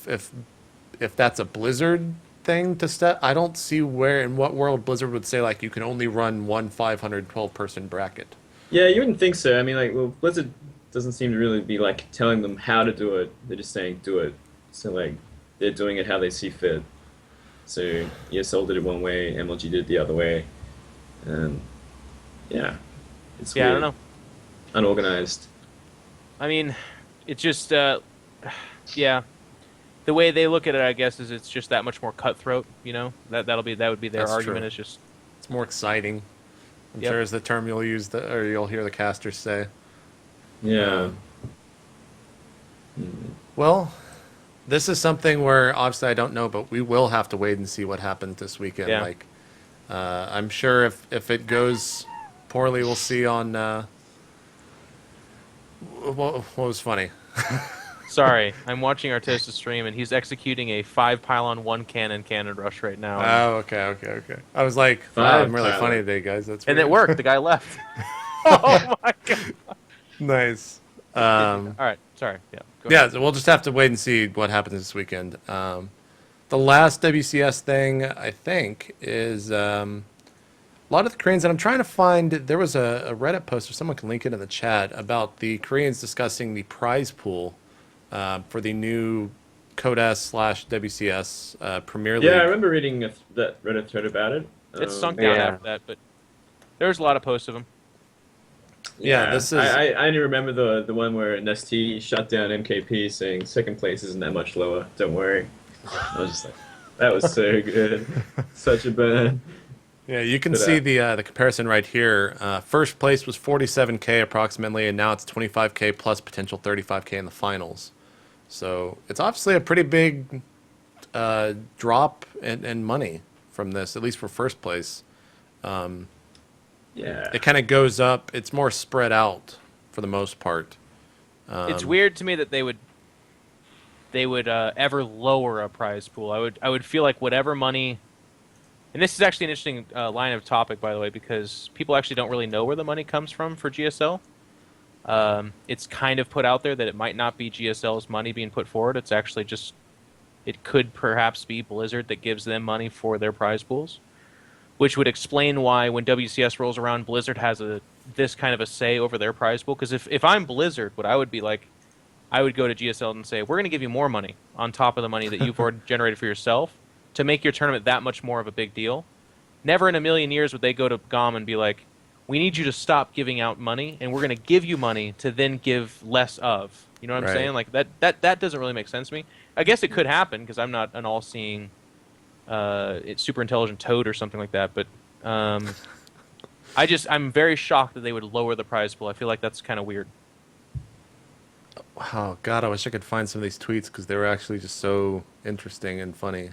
if that's a Blizzard thing to step. I don't see where in what world Blizzard would say like you can only run one 512 person bracket. Yeah, you wouldn't think so. I mean, like, well, Blizzard doesn't seem to really be like telling them how to do it. They're just saying do it. So like, they're doing it how they see fit. So ESL did it one way, MLG did it the other way, and yeah, it's Yeah, weird. I don't know. Unorganized. I mean, it's just, yeah. The way they look at it, I guess, is it's just that much more cutthroat. You know, that would be their That's argument. true. Is just It's more exciting. I'm Yep. sure is the term you'll use or you'll hear the casters say. Yeah. Well, this is something where obviously I don't know, but we will have to wait and see what happens this weekend. Yeah. Like, I'm sure if it goes poorly, we'll see on. What was funny? sorry. I'm watching Artosa's stream, and he's executing a 5 pylon 1 cannon rush right now. Oh, okay. I was like, Five I'm really pilot. funny today, guys. That's and weird. it worked. The guy left. Oh my god. Nice. All right. Sorry. Yeah. Go Yeah, ahead. so we'll just have to wait and see what happens this weekend. The last WCS thing, I think, is a lot of the Koreans, and I'm trying to find, there was a Reddit post, or someone can link it in the chat, about the Koreans discussing the prize pool for the new CatZ / WCS Premier League. Yeah, I remember reading that Reddit thread about it. It's sunk down Yeah. after that, but there's a lot of posts of him. Yeah, this is- I only remember the one where Nesty shut down MKP saying second place isn't that much lower. Don't worry. I was just like, that was so good, such a burn. Yeah, you can But, see the comparison right here. First place was 47K approximately, and now it's 25K plus potential 35K in the finals. So it's obviously a pretty big drop in money from this, at least for first place. Yeah. It kind of goes up. It's more spread out for the most part. It's weird to me that they would ever lower a prize pool. I would feel like whatever money, and this is actually an interesting line of topic, by the way, because people actually don't really know where the money comes from for GSL. It's kind of put out there that it might not be GSL's money being put forward. It's actually just, it could perhaps be Blizzard that gives them money for their prize pools, which would explain why when WCS rolls around, Blizzard has this kind of a say over their prize pool. Because if I'm Blizzard, what I would be like, I would go to GSL and say, we're going to give you more money on top of the money that you've already generated for yourself to make your tournament that much more of a big deal. Never in a million years would they go to GOM and be like, we need you to stop giving out money, and we're going to give you money to then give less of. You know what I'm Right. saying? Like that doesn't really make sense to me. I guess it could happen because I'm not an all-seeing, super intelligent toad or something like that. But I'm very shocked that they would lower the prize pool. I feel like that's kind of weird. Oh God, I wish I could find some of these tweets because they were actually just so interesting and funny.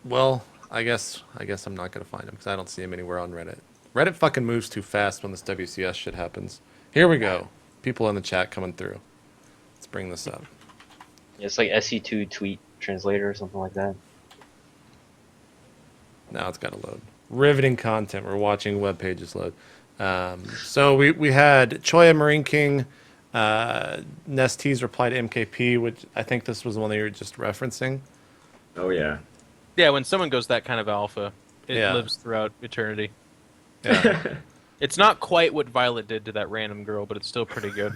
Well, I guess I'm not gonna find them because I don't see them anywhere on Reddit. Reddit fucking moves too fast when this WCS shit happens. Here we go. People in the chat coming through. Let's bring this up. Yeah, it's like SE2 tweet translator or something like that. Now it's got to load. Riveting content. We're watching web pages load. So we had Choya Marine King, Nest's reply to MKP, which I think this was the one that you were just referencing. Oh yeah. Yeah, when someone goes that kind of alpha, it Yeah. lives throughout eternity. Yeah. It's not quite what Violet did to that random girl, but it's still pretty good.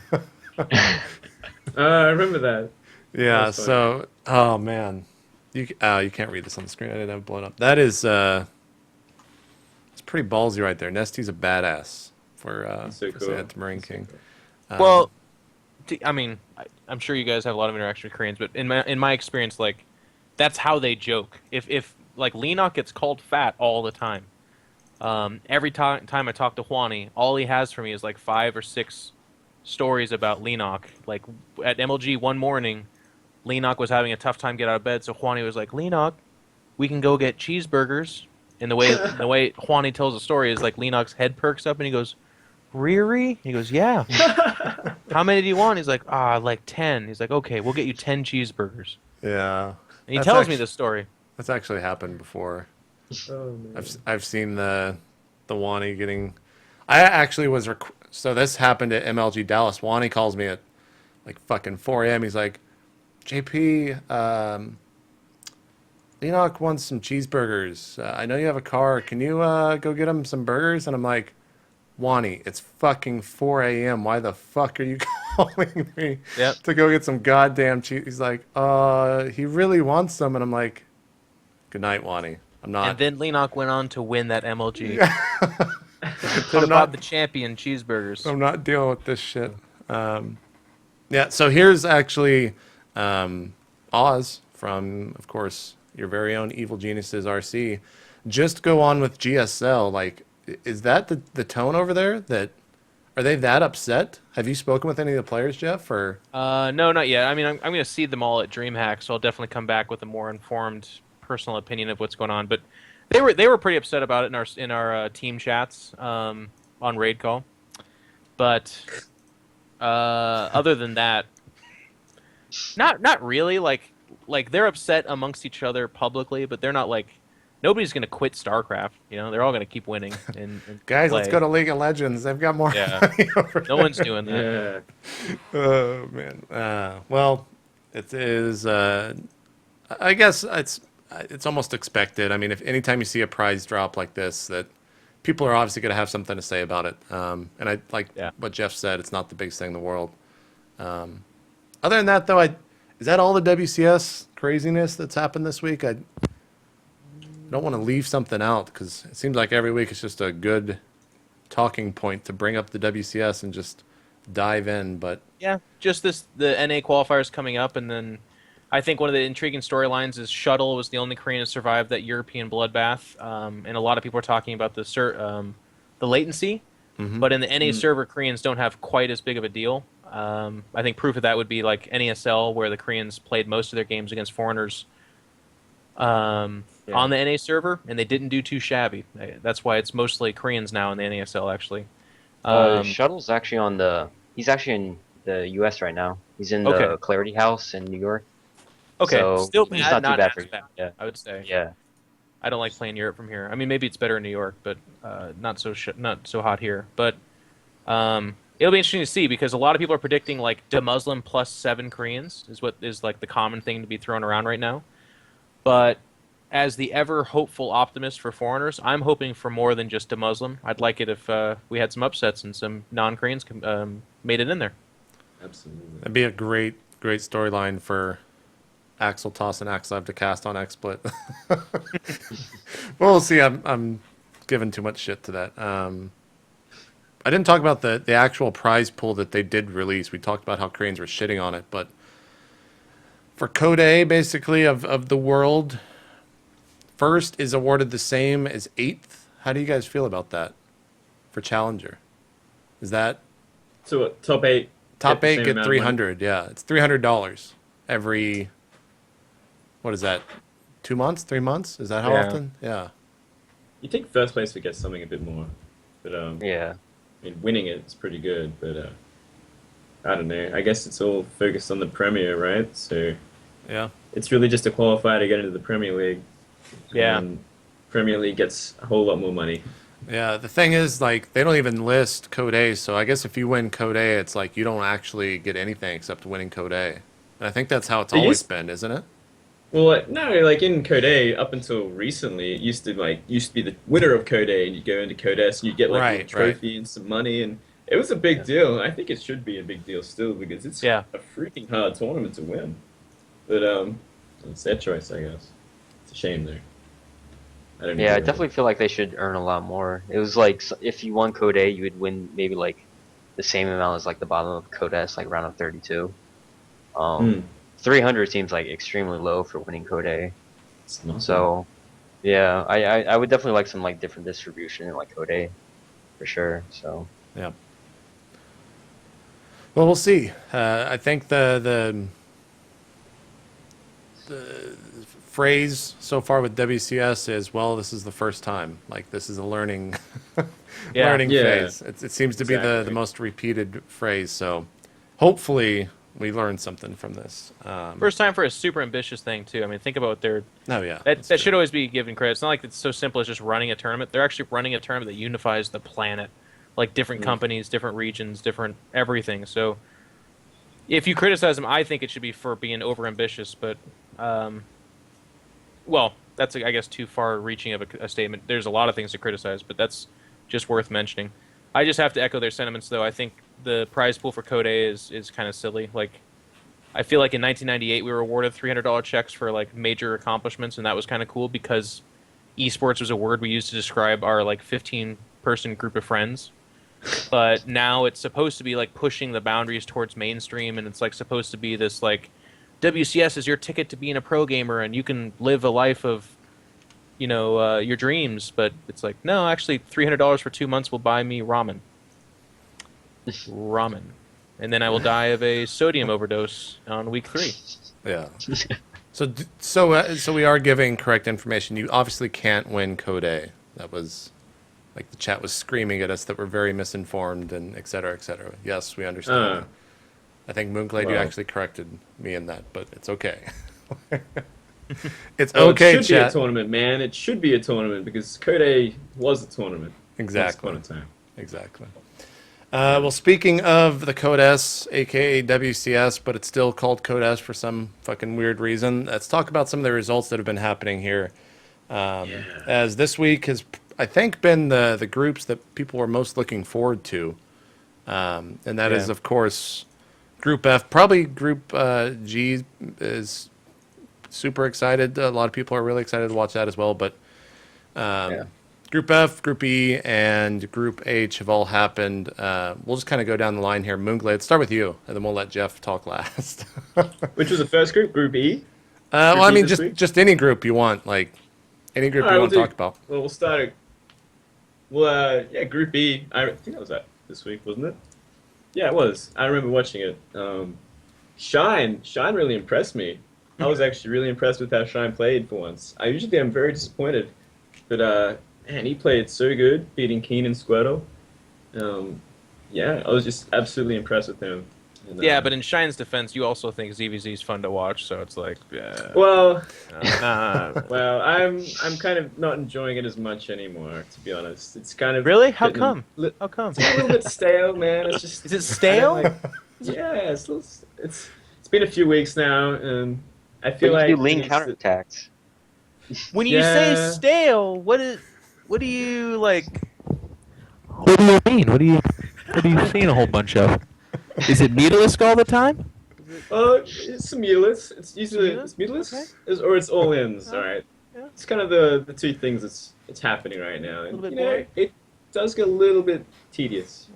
I remember that. Yeah, That's funny. so, oh man. You can't read this on the screen. I didn't have it blown up. That is, it's pretty ballsy right there. Nesty's a badass for So for cool. saying that to Marine That's so King. cool. Well, I mean, I'm sure you guys have a lot of interaction with Koreans, but in my experience, like, that's how they joke. If like Lenok gets called fat all the time. Every time I talk to Juani, all he has for me is like 5 or 6 stories about Lenok. Like at MLG one morning, Lenok was having a tough time getting out of bed, so Juani was like, "Lenok, we can go get cheeseburgers." And the way Juani tells the story is like Lenok's head perks up and he goes, "Riri?" He goes, "Yeah." "How many do you want?" He's like, like 10. He's like, "Okay, we'll get you 10 cheeseburgers." Yeah. And he That's tells me actu- this story. That's actually happened before. Oh man. I've seen the Wani getting. I actually was so this happened at MLG Dallas. Wani calls me at like fucking 4 a.m. He's like, "JP, Enoch wants some cheeseburgers. I know you have a car. Can you go get him some burgers?" And I'm like, "Wani, it's fucking 4 a.m. Why the fuck are you calling me Yep. to go get some goddamn cheese?" He's like, he really wants some." And I'm like, "Good night, Wani. I'm not." And then Lenok went on to win that MLG. Could I'm have not- bought the champion cheeseburgers. I'm not dealing with this shit. Yeah, so here's actually Oz from, of course, your very own Evil Geniuses RC. Just go on with GSL. Like, is that the tone over there? Are they that upset? Have you spoken with any of the players, Jeff? Or No, not yet. I mean, I'm going to see them all at DreamHack, so I'll definitely come back with a more informed personal opinion of what's going on. But they were pretty upset about it in our team chats on Raid Call. But other than that, not really. Like they're upset amongst each other publicly, but they're not like nobody's going to quit StarCraft. You know, they're all going to keep winning. And guys, play. let's go to League of Legends. They've got more Yeah. money over No one's doing that. Yeah. Oh man. Well, it is. I guess it's almost expected. I mean, if anytime you see a prize drop like this, that people are obviously going to have something to say about it. And I like what Jeff said. It's not the biggest thing in the world. Other than that, though, is that all the WCS craziness that's happened this week? I don't want to leave something out because it seems like every week it's just a good talking point to bring up the WCS and just dive in. But Yeah, just the NA qualifiers coming up, and then I think one of the intriguing storylines is Shuttle was the only Korean to survive that European bloodbath, and a lot of people are talking about the latency. But in the NA server, Koreans don't have quite as big of a deal. I think proof of that would be like NASL, where the Koreans played most of their games against foreigners on the NA server, and they didn't do too shabby. That's why it's mostly Koreans now in the NASL, actually. Shuttle's actually he's actually in the U.S. right now. He's in the Okay. Clarity House in New York. Okay, So, still it's bad, not too bad as for you. bad, Yeah. I would say. Yeah. I don't like playing Europe from here. I mean, maybe it's better in New York, but not so hot here. But it'll be interesting to see because a lot of people are predicting like the Muslim plus 7 Koreans is what is like the common thing to be thrown around right now. But as the ever hopeful optimist for foreigners, I'm hoping for more than just a Muslim. I'd like it if we had some upsets and some non-Koreans made it in there. Absolutely. that'd be a great storyline for Axel Toss and Axel to cast on XSplit. We'll see. I'm giving too much shit to that. I didn't talk about the actual prize pool that they did release. We talked about how Koreans were shitting on it, but for Code A, basically, of the world, first is awarded the same as eighth. How do you guys feel about that for Challenger? Is that So what, top 8? top the eight same get amount of money? 300? Yeah, it's $300 every. What is that? 2 months? 3 months? Is that how Yeah. often? Yeah. You think first place would get something a bit more, but Yeah. I mean, winning it's pretty good, but I don't know. I guess it's all focused on the Premier, right? So Yeah. it's really just to qualify to get into the Premier League. Yeah. And Premier League gets a whole lot more money. Yeah, the thing is, like, they don't even list Code A, so I guess if you win Code A, it's like you don't actually get anything except winning Code A. And I think that's how it's It always used- been, isn't it? Well, no, like in Code A, up until recently, it used to be the winner of Code A, and you'd go into Code S, and you'd get like a Right, trophy and some money, and it was a big deal. I think it should be a big deal still because it's Yeah. a freaking hard tournament to win. But it's their choice, I guess. It's a shame though. I don't Yeah, I know. definitely feel like they should earn a lot more. It was like if you won Code A, you would win maybe like the same amount as like the bottom of Code S, like round of 32. 300 seems like extremely low for winning Code A. It's not So, yeah, I would definitely like some like different distribution in like Code A, for sure. So, Yeah. Well, we'll see. I think the phrase so far with WCS is, well, this is the first time. Like, this is a learning Yeah. learning Yeah. phase. It seems to be the Exactly. most repeated phrase. So hopefully we learn something from this. First time for a super ambitious thing too. I mean, think about their Oh, yeah. that that's that true. should always be given credit. It's not like it's so simple as just running a tournament. They're actually running a tournament that unifies the planet, like different companies, different regions, different everything. So if you criticize them, I think it should be for being overambitious. But well, that's I guess too far-reaching of a statement. There's a lot of things to criticize, but that's just worth mentioning. I just have to echo their sentiments, though. I think the prize pool for Code A is kind of silly. Like, I feel like in 1998 we were awarded $300 checks for like major accomplishments, and that was kind of cool because esports was a word we used to describe our like 15-person group of friends. But now it's supposed to be like pushing the boundaries towards mainstream, and it's like supposed to be this like WCS is your ticket to being a pro gamer, and you can live a life of, your dreams. But it's like, no, actually, $300 for 2 months will buy me ramen. Ramen. And then I will die of a sodium overdose on week 3. Yeah. So we are giving correct information. You obviously can't win Code A. That was, like, the chat was screaming at us that we're very misinformed and et cetera, et cetera. Yes, we understand. I think MoonGlade, you Well. actually corrected me in that, but it's okay. It's Oh, okay, it should be a chat. tournament, man. It should be a tournament because Code A was a tournament. Exactly. Once upon a time. Exactly. Well, speaking of the Code S, aka WCS, but it's still called Code S for some fucking weird reason, let's talk about some of the results that have been happening here. As this week has, I think, been the groups that people were most looking forward to. And that is, of course, Group F. Probably Group G is super excited. A lot of people are really excited to watch that as well. But Group F, Group E, and Group H have all happened. We'll just kind of go down the line here. MoonGlade, let's start with you, and then we'll let Jeff talk last. Which was the first group? Group E? Well, I E mean, this week? just any group you want, like any group All right, you want to we'll talk about. Well, we'll start it. Well, yeah, Group E. I think that was that this week, wasn't it? Yeah, it was. I remember watching it. Shine really impressed me. I was actually really impressed with how Shine played for once. I usually am very disappointed, but man, he played so good, beating Keen and Squirtle. Yeah, I was just absolutely impressed with him. And, Yeah, but in Shine's defense, you also think ZVZ is fun to watch, so it's like, well, nah. I'm kind of not enjoying it as much anymore, to be honest. It's kind of Really? How getting come? li- How come? It's a little bit stale, man. It's just Is it stale? I don't like- yeah, it's been a few weeks now, and I but feel you like can do lean it needs to- counterattacks. When you Yeah. say stale, what do you like? What do you mean? What are you seeing a whole bunch of? Is it Metalisk all the time? It's some Mulets. It's usually Mulets? it's Mulets, Okay. or it's all ins. All right. Yeah. It's kind of the two things that's happening right now. And, A little bit you know, boring. it does get a little bit tedious.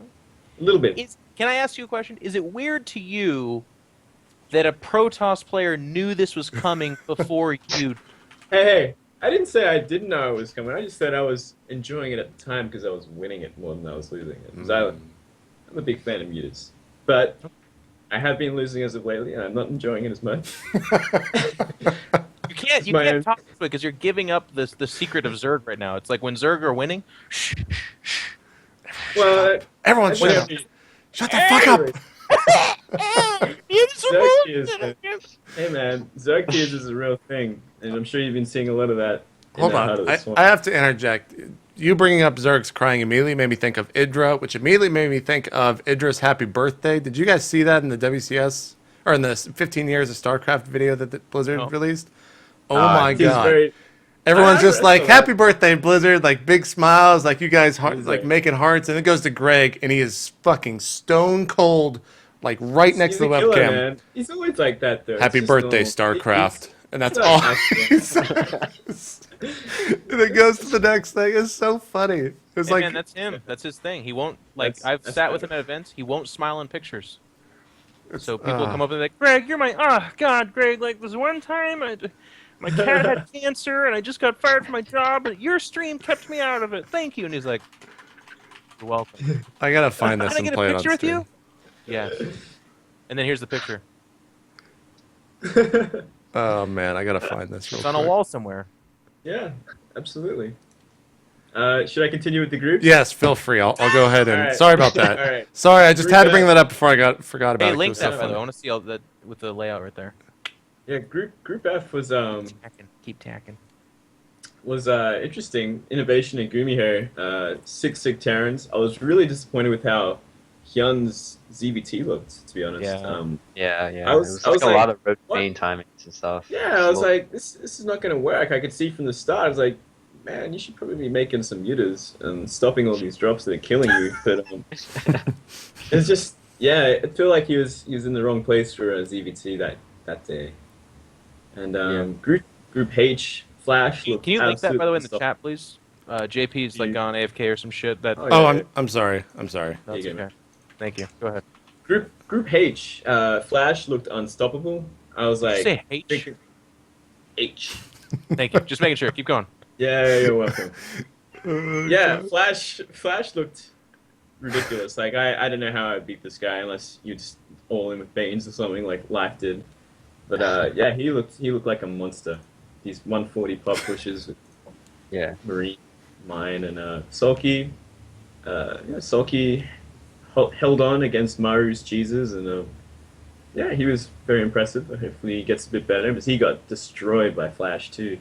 A little bit. Can I ask you a question? Is it weird to you that a Protoss player knew this was coming before you? Hey, I didn't say I didn't know it was coming. I just said I was enjoying it at the time because I was winning it more than I was losing it. 'Cause I'm a big fan of mutas, but I have been losing as of lately, and I'm not enjoying it as much. You can't talk this way because you're giving up the secret of Zerg right now. It's like when Zerg are winning, shh. Well, Everyone shut up. Shut the fuck up. Hey man, Zerg tears is a real thing, and I'm sure you've been seeing a lot of that. Hold on. I have to interject. You bringing up Zerg's crying immediately made me think of Idra, which immediately made me think of Idra's happy birthday. Did you guys see that in the WCS or in the 15 years of StarCraft video that Blizzard released? Oh my god. Everyone's just like, happy birthday, Blizzard, like big smiles, like you guys like making hearts, and it goes to Greg, and he is fucking stone cold, like right next to the webcam. Killer, man. He's always like that, though. Happy birthday, StarCraft. And that's all he says. And it goes to the next thing. It's so funny. It's like, man, that's him. That's his thing. He won't, like, I've sat with him at events. He won't smile in pictures. So people come up and they're like, Greg, you're my, God, Greg, like, this one time my cat had cancer and I just got fired from my job, but your stream kept me out of it. Thank you. And he's like, you're welcome. I gotta find this Can I and get play a it on picture with stream. you? Yeah. And then here's the picture. Oh man, I gotta find this real It's quick. on a wall somewhere. Yeah, absolutely. Should I continue with the groups? Yes, feel free. I'll go ahead and... right. Sorry about that. All right. Sorry, I just Group had to bring F. that up before I forgot about Hey, it. link It was that, so by the way. funny. I want to see all that with the layout right there. Yeah, Group F was Keep tacking. Interesting. Innovation in Gumiho. 6 Terrans. I was really disappointed with how Hyun's ZVT looked, to be honest. Yeah. Yeah. I was it was like a like, lot of road what? main timings and stuff. Yeah, I was Slow. like, this is not going to work. I could see from the start. I was like, man, you should probably be making some mutas and stopping all these drops that are killing you. But it's just, yeah, I feel like he was in the wrong place for a ZVT that day. And Group H Flash. Can you link that, by the way, in the absolutely chat, please? JP's like gone AFK or some shit. That. I'm sorry. I'm sorry. That's There you go. okay. Thank you. Go ahead. Group H, Flash looked unstoppable. I was Did you like, say H? H. Thank you. Just making sure. Keep going. Yeah, you're welcome. Yeah, Flash looked ridiculous. Like I don't know how I beat this guy unless you just all in with Banes or something like Life did. But yeah, he looked like a monster. These 140 pop pushes with Marine, Mine, and Sulky. Sulky held on against Maru's cheeses, and yeah, he was very impressive. Hopefully he gets a bit better, because he got destroyed by Flash too.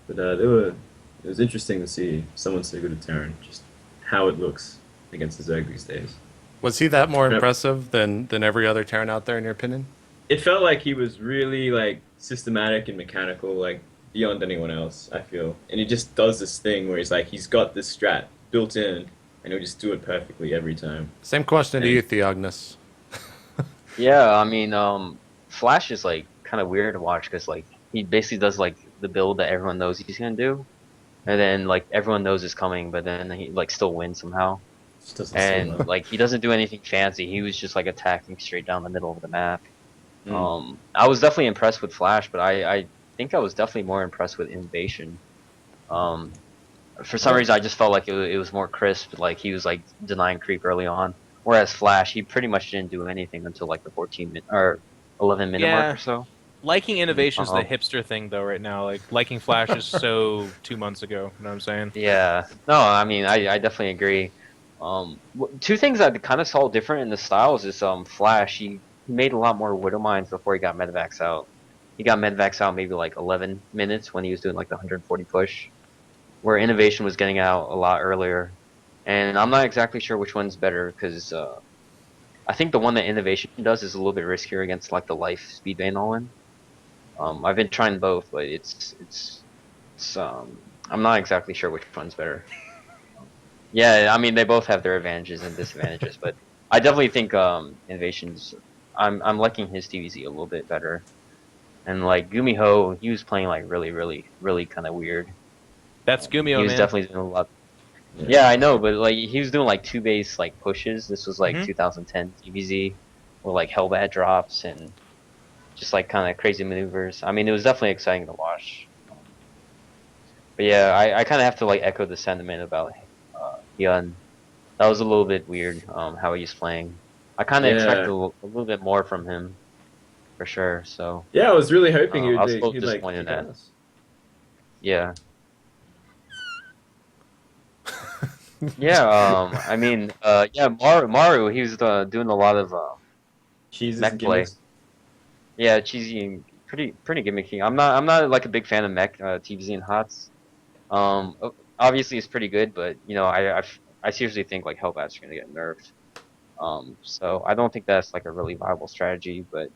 But it was interesting to see someone so good at Terran, just how it looks against the Zerg these days. Was he that more impressive than every other Terran out there, in your opinion? It felt like he was really like systematic and mechanical, like beyond anyone else, I feel. And he just does this thing where he's got this strat built in, and he'll just do it perfectly every time. Same question to you, TheOgnis. Yeah, I mean, Flash is like kind of weird to watch because like he basically does like the build that everyone knows he's gonna do, and then like everyone knows it's coming, but then he like still wins somehow. Just doesn't seem And like he doesn't do anything fancy. He was just like attacking straight down the middle of the map. I was definitely impressed with Flash, but I think I was definitely more impressed with Innovation. For some reason, I just felt like it was more crisp. Like he was like denying creep early on, whereas Flash, he pretty much didn't do anything until like the 14-minute or 11-minute mark or so. Liking Innovation's the hipster thing though right now. Like liking Flash is so 2 months ago. You know what I'm saying? Yeah. No, I mean I definitely agree. Two things I kind of saw different in the styles is Flash. He made a lot more Widow Mines before he got Medvax out. He got Medvax out maybe like 11 minutes when he was doing like the 140 push, where Innovation was getting out a lot earlier. And I'm not exactly sure which one's better because I think the one that Innovation does is a little bit riskier against like the life speed bane all-in. I've been trying both, but it's I'm not exactly sure which one's better. Yeah, I mean they both have their advantages and disadvantages, but I definitely think Innovation's. I'm liking his TVZ a little bit better, and like Gumiho, he was playing like really kind of weird. That's Gumio, man. He was definitely doing a lot. Yeah, I know, but like he was doing like 2-base like pushes. This was like 2010 TVZ, with like Hellbat drops and just like kind of crazy maneuvers. I mean, it was definitely exciting to watch. But yeah, I kind of have to like echo the sentiment about Hyun. That was a little bit weird. How he's playing. I kind of expected Yeah. a little bit more from him, for sure. So Yeah, I was really hoping I was a little he'd like disappointed in kick that. ass. Yeah. Yeah. I mean, yeah, Maru, he was doing a lot of Cheeses mech and play. gimmicks. Yeah, cheesy and pretty gimmicky. I'm not like a big fan of mech TVZ and HOTS. Obviously it's pretty good, but you know, I seriously think like Hellbats are gonna get nerfed. So I don't think that's like a really viable strategy. But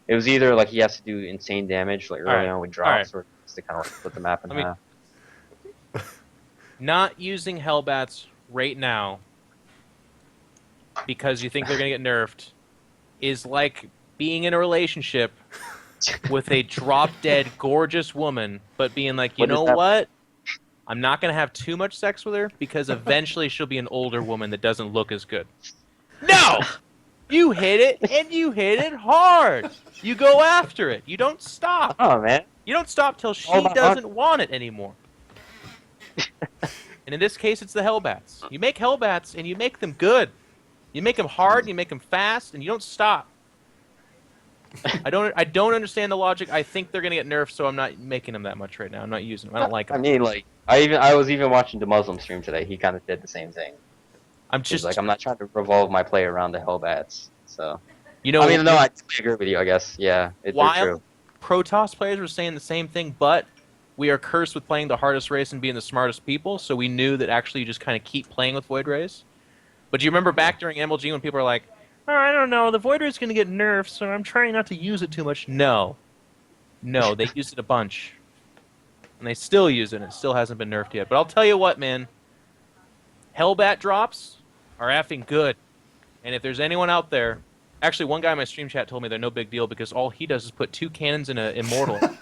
it was either like he has to do insane damage like early Alright, on with drops, alright. or just to kind of like split the map in Let me- half. Not using Hellbats right now because you think they're going to get nerfed is like being in a relationship with a drop-dead gorgeous woman, but being like, you What does know that- what? I'm not going to have too much sex with her because eventually she'll be an older woman that doesn't look as good. No! You hit it, and you hit it hard. You go after it. You don't stop. Oh man. You don't stop till she All about doesn't want it anymore. And in this case, it's the Hellbats. You make Hellbats, and you make them good. You make them hard, and you make them fast, and you don't stop. I don't understand the logic. I think they're gonna get nerfed, so I'm not making them that much right now. I'm not using them. I don't like I them. mean, like I was even watching the Muslim stream today. He kind of did the same thing. I'm He's just like, I'm not trying to revolve my play around the Hellbats. So you know. I mean, no, I totally agree with you. I guess, yeah, they're while true. Protoss players were saying the same thing, but we are cursed with playing the hardest race and being the smartest people, so we knew that actually you just kind of keep playing with Void Rays. But do you remember back during MLG when people were like, oh, I don't know, the Void Ray is going to get nerfed, so I'm trying not to use it too much. No. No, they used it a bunch. And they still use it, and it still hasn't been nerfed yet. But I'll tell you what, man. Hellbat drops are effing good. And if there's anyone out there... Actually, one guy in my stream chat told me they're no big deal because all he does is put 2 cannons in an Immortal. At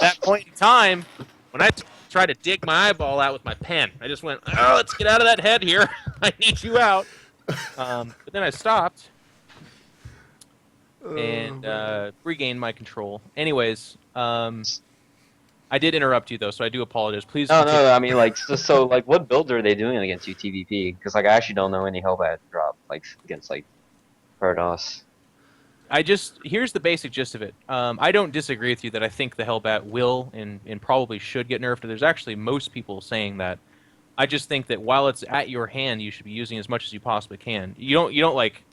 that point in time, when I tried to dig my eyeball out with my pen, I just went, oh, let's get out of that head here. I need you out. But then I stopped and regained my control. Anyways, I did interrupt you, though, so I do apologize. Please. No, continue. no, I mean, like, so like, what builds are they doing against you TVP? Because like, I actually don't know any Hellbat drop like against like Protoss. Here's the basic gist of it. I don't disagree with you that I think the Hellbat will and probably should get nerfed. There's actually most people saying that. I just think that while it's at your hand, you should be using as much as you possibly can. You don't like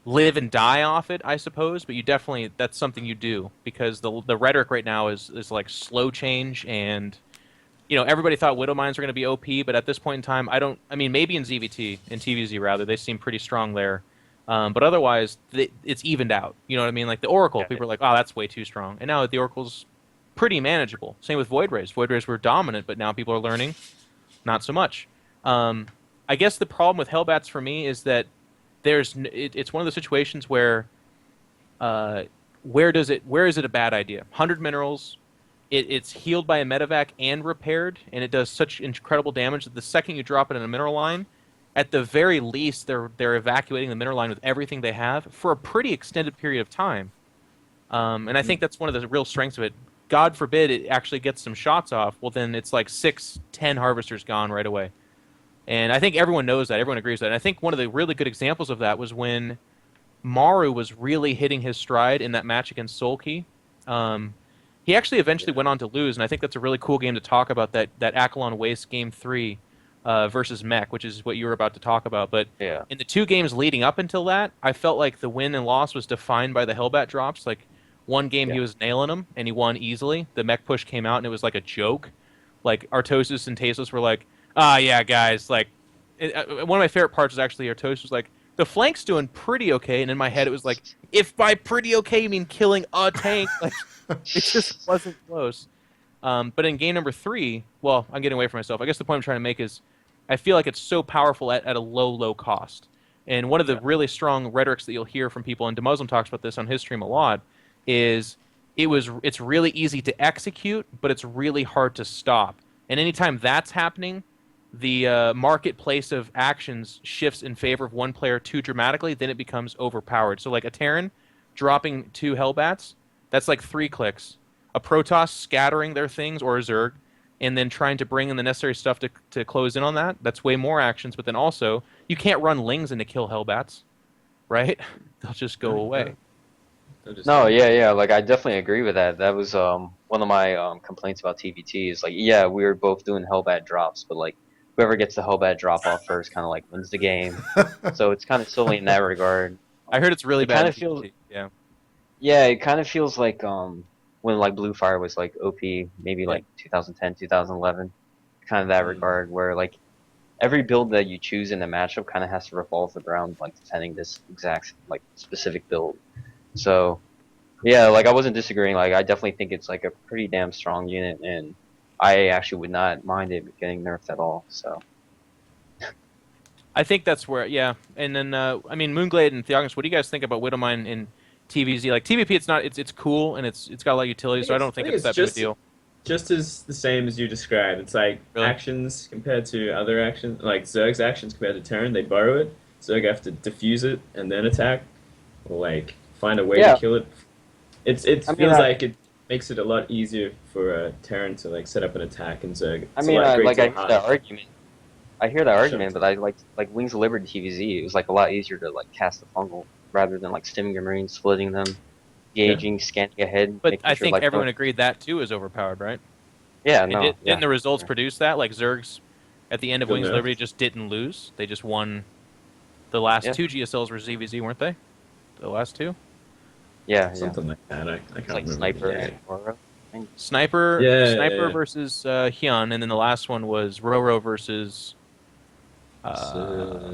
live and die off it, I suppose, but you definitely, that's something you do because the rhetoric right now is like slow change and you know, everybody thought Widow Mines were going to be OP, but at this point in time, I mean, maybe in ZVT, in TVZ rather, they seem pretty strong there. But otherwise, it's evened out. You know what I mean? Like the Oracle, people are like, oh, that's way too strong. And now the Oracle's pretty manageable. Same with Void Rays. Void Rays were dominant, but now people are learning not so much. I guess the problem with Hellbats for me is that it's one of those situations where where is it a bad idea? 100 minerals, it's healed by a medevac and repaired, and it does such incredible damage that the second you drop it in a mineral line, at the very least, they're evacuating the mineral line with everything they have for a pretty extended period of time. And I think that's one of the real strengths of it. God forbid it actually gets some shots off, well then it's like 6-10 harvesters gone right away. And I think everyone knows that, everyone agrees with that. And I think one of the really good examples of that was when Maru was really hitting his stride in that match against Solkey. He actually eventually went on to lose, and I think that's a really cool game to talk about, that Akalon Waste Game 3 versus Mech, which is what you were about to talk about. But Yeah. in the 2 games leading up until that, I felt like the win and loss was defined by the Hellbat drops. Like, one game he was nailing them, and he won easily. The Mech push came out, and it was like a joke. Like, Artosis and Tasteless were like, yeah, guys, like, one of my favorite parts was actually Artosis was like, the flank's doing pretty okay, and in my head it was like, if by pretty okay you mean killing a tank, like, it just wasn't close. But in game number 3, well, I'm getting away from myself. I guess the point I'm trying to make is I feel like it's so powerful at a low cost. And one of the really strong rhetorics that you'll hear from people, and DeMuslim talks about this on his stream a lot, is it's really easy to execute, but it's really hard to stop. And anytime that's happening, the marketplace of actions shifts in favor of one player too dramatically, then it becomes overpowered. So like a Terran dropping 2 Hellbats, that's like 3 clicks. a Protoss scattering their things or a Zerg, and then trying to bring in the necessary stuff to close in on that. That's way more actions, but then also you can't run Lings in to kill Hellbats, right? They'll just go away. No, yeah, like I definitely agree with that. That was one of my complaints about TVT is like, yeah, we were both doing Hellbat drops, but like whoever gets the Hellbat drop off first kind of like wins the game. So it's kind of silly in that regard. I heard it's really It bad. kind in of feels, TVT, yeah. yeah, it kind of feels like when like Blue Fire was like OP, maybe like 2010, 2011, kind of that regard where like every build that you choose in the matchup kind of has to revolve around like defending this exact like specific build. So yeah, like I wasn't disagreeing. Like I definitely think it's like a pretty damn strong unit, and I actually would not mind it getting nerfed at all. So I think that's where, yeah. And then, I mean, MoonGlade and TheOgnis, what do you guys think about Widowmine in TVZ? Like TVP, it's cool and it's got a lot of utility, so I don't think it's that big a deal. Just as the same as you described. It's like Really? actions compared to other actions, like Zerg's actions compared to Terran. They borrow it. Zerg have to defuse it and then attack, or like find a way to kill it. It feels like it makes it a lot easier for Terran to like set up an attack and Zerg. I mean, I hear that argument. I hear that argument, but I like Wings of Liberty TVZ. It was like a lot easier to like cast the fungal rather than like stimming your marines, splitting them, gauging, scanning ahead. But I think everyone agreed that too is overpowered, right? Yeah, And no. didn't the results produce that? Like Zergs at the end of Good Wings of enough. Liberty just didn't lose. They just won. The last two GSLs were ZVZ, weren't they? The last two? Yeah, something like that. I can't like remember. Sniper Yeah. and Aurora. Sniper Yeah. versus Hyun, and then the last one was Roro versus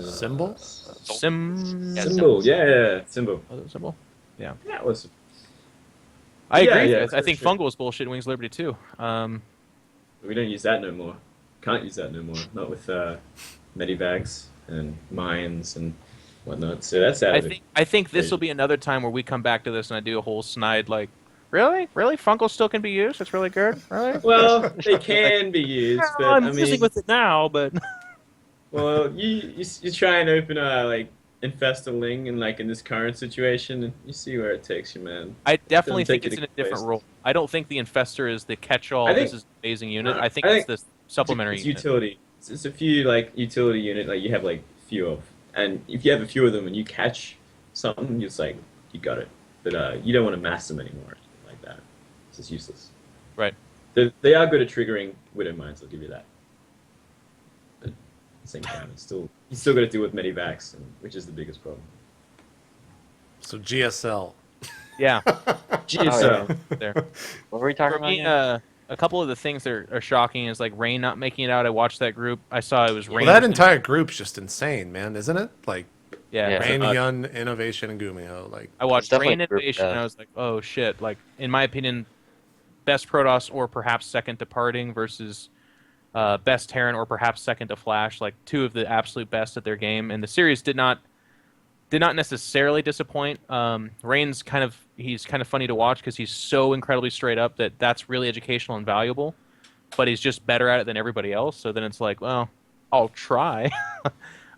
Symbol? Symbol. Yeah, Symbol. Was it Symbol? Yeah. Yeah, it was. I Yeah, agree. yeah, I think for sure. Fungal was bullshit in Wings of Liberty too. We don't use that no more. Can't use that no more. Not with medivacs and mines and whatnot. So that's out of it. I think this will be another time where we come back to this and I do a whole snide like, really? Fungal still can be used? It's really good? Really? Well, they can be used, but I'm I mean, using with it now, but well, you try and open like Infestaling in this current situation, and you see where it takes you, man. I definitely Doesn't think take it's you in to a different places. role. I don't think the Infestor is the catch-all. I think- This is an amazing unit. No, I think I it's think this supplementary It's unit. utility. It's a few utility unit you have few of, and if you have a few of them and you catch something, it's like you got it. But you don't want to mass them anymore, or anything like that. It's just useless. Right. They are good at triggering Widow Mines. I'll give you that. But at the same time, you still got to deal with medivacs, which is the biggest problem. So GSL. Yeah. GSO. There. What were we talking For about? me, again? a couple of the things that are shocking is like Rain not making it out. I watched that group. I saw it was Rain. Well, that entire group's just insane, man, isn't it? Like yeah. Yeah. Rain, Uh, Hyun, Innovation, and Gumio. Like I watched definitely Rain a group Innovation and death. I was like, oh shit. Like, in my opinion, best Protoss or perhaps second Departing versus best Terran or perhaps second to Flash. Like, two of the absolute best at their game. And the series did not necessarily disappoint. Rain's he's kind of funny to watch because he's so incredibly straight up that's really educational and valuable. But he's just better at it than everybody else. So then it's like, well, I'll try.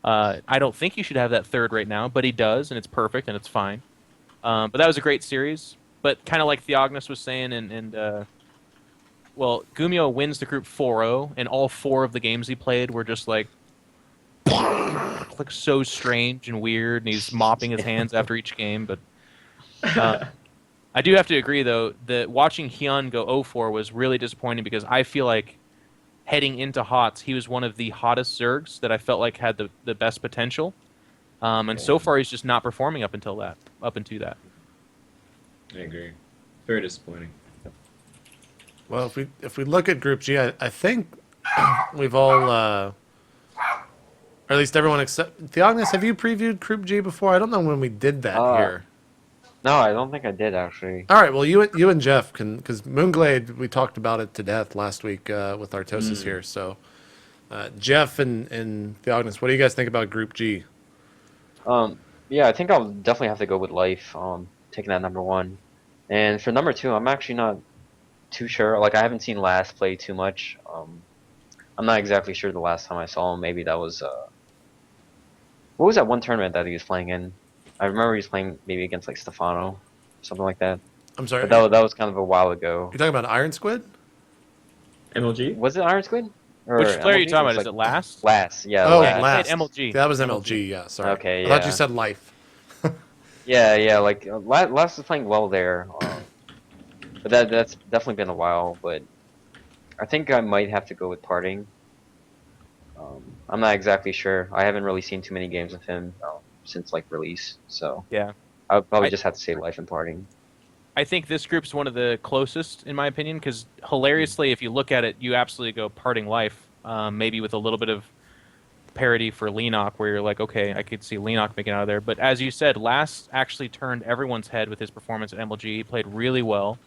I don't think he should have that third right now, but he does, and it's perfect, and it's fine. But that was a great series. But kind of like TheOgnis was saying, well, Gumio wins the group 4-0, and all four of the games he played were just like so strange and weird, and he's mopping his hands after each game. But I do have to agree, though, that watching Hyun go 0-4 was really disappointing because I feel like heading into HOTS, he was one of the hottest Zergs that I felt like had the best potential. And so far, he's just not performing up into that. I agree. Very disappointing. well, if we look at Group G, I think we've all, or at least everyone except TheOgnis. Have you previewed Group G before? I don't know when we did that here. No, I don't think I did actually. All right, well, you and Jeff can, because MoonGlade, we talked about it to death last week with Artosis here. So, Jeff and TheOgnis, what do you guys think about Group G? Yeah, I think I'll definitely have to go with Life. Taking that number one, and for number two, I'm actually not too sure. Like, I haven't seen Last play too much. I'm not exactly sure the last time I saw him. Maybe that was what was that one tournament that he was playing in? I remember he was playing maybe against like Stefano, something like that. I'm sorry. But that was kind of a while ago. You're talking about Iron Squid? MLG? Was it Iron Squid? Or Which player are you MLG? talking It was about? Is it Last? Last, yeah. Oh, Yeah, I Last. played MLG. That was MLG. Yeah, sorry. Okay, I thought you yeah. said Life. Yeah, like Last is playing well there. But that's definitely been a while. But I think I might have to go with Parting. I'm not exactly sure. I haven't really seen too many games of him since like release, so Yeah. I would probably just have to say Life and Parting. I think this group's one of the closest, in my opinion, because hilariously, if you look at it, you absolutely go Parting Life, maybe with a little bit of parody for Leenock, where you're like, okay, I could see Leenock making it out of there. But as you said, Last actually turned everyone's head with his performance at MLG. He played really well,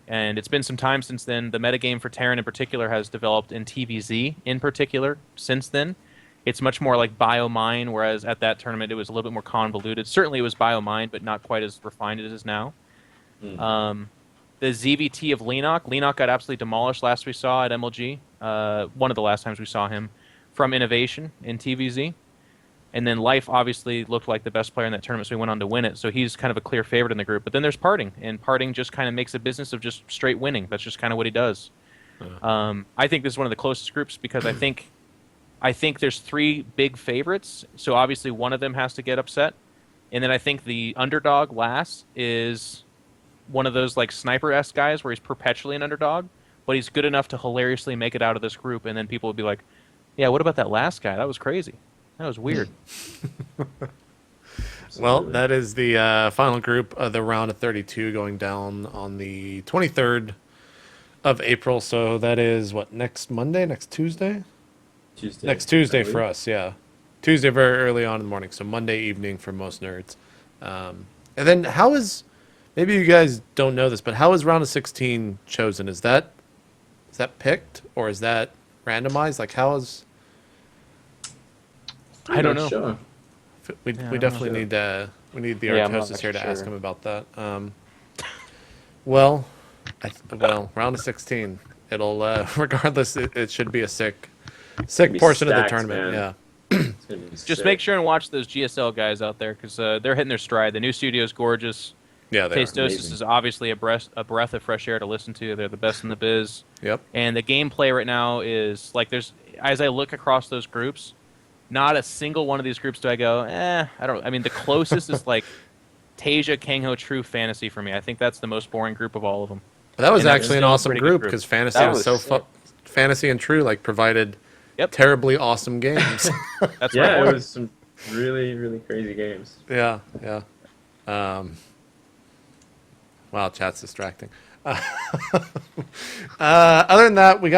and it's been some time since then. The metagame for Terran in particular has developed in TVZ in particular since then. It's much more like Biomine, whereas at that tournament it was a little bit more convoluted. Certainly it was Biomine, but not quite as refined as it is now. The ZVT of Leenock got absolutely demolished last we saw at MLG. One of the last times we saw him from Innovation in TVZ. And then Life obviously looked like the best player in that tournament, so he went on to win it. So he's kind of a clear favorite in the group. But then there's Parting, and Parting just kind of makes a business of just straight winning. That's just kind of what he does. I think this is one of the closest groups because I think there's three big favorites. So obviously one of them has to get upset. And then I think the underdog Last is one of those like sniper-esque guys where he's perpetually an underdog, but he's good enough to hilariously make it out of this group, and then people would be like, yeah, what about that last guy? That was crazy. That was weird. Well, that is the final group of the round of 32 going down on the 23rd of April. So that is, what, next Monday? Next Tuesday? Tuesday. Next Tuesday for Early? us, yeah. Tuesday very early on in the morning, so Monday evening for most nerds. And then how is... Maybe you guys don't know this, but how is round of 16 chosen? Is that picked or is that randomized? Like how is? I don't know. Sure. We definitely need the Yeah, I'm not Artosis here to actually ask sure. him about that. Well, round of 16. It'll regardless. It should be a sick be portion of the stacked, tournament. man. Yeah. It's gonna be Just sick. make sure and watch those GSL guys out there because they're hitting their stride. The new studio is gorgeous. Yeah, they are. Tastosis amazing. is obviously a breath of fresh air to listen to. They're the best in the biz. Yep. And the gameplay right now is like as I look across those groups, not a single one of these groups do I go, I don't. I mean, the closest is like Tasia, Kangho, True Fantasy for me. I think that's the most boring group of all of them. But that was And that's actually an still a awesome pretty good group group. because Fantasy That was so was sick. Fantasy and True like provided Yep. terribly awesome games. That's Yeah, right. it was some really, really crazy games. Yeah. Wow, chat's distracting. Other than that, we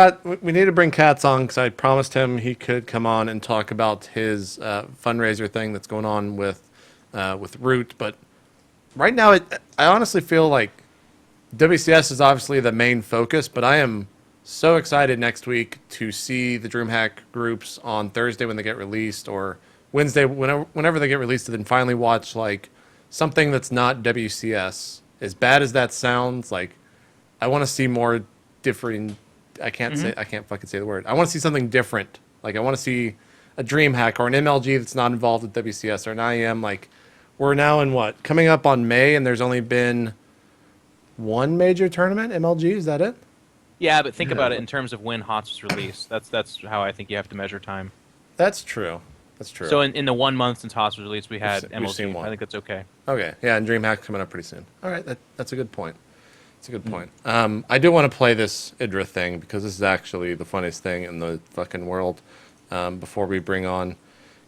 need to bring CatZ on because I promised him he could come on and talk about his fundraiser thing that's going on with Root. But right now, I honestly feel like WCS is obviously the main focus, but I am so excited next week to see the DreamHack groups on Thursday when they get released, or Wednesday whenever they get released, and then finally watch like something that's not WCS. As bad as that sounds, like I want to see more different. I can't fucking say the word. I want to see something different. Like I want to see a DreamHack or an MLG that's not involved with WCS or an IEM. Like we're now in what, coming up on May, and there's only been one major tournament. MLG, is that it? Yeah, but think about it in terms of when HOTS was released. That's how I think you have to measure time. That's true. That's true. So in the 1 month since HOTS was released, we had We've seen MLG. one. I think that's okay. Okay, yeah, and DreamHack's coming up pretty soon. All right, that's a good point. It's a good point. I do want to play this Idra thing because this is actually the funniest thing in the fucking world. Before we bring on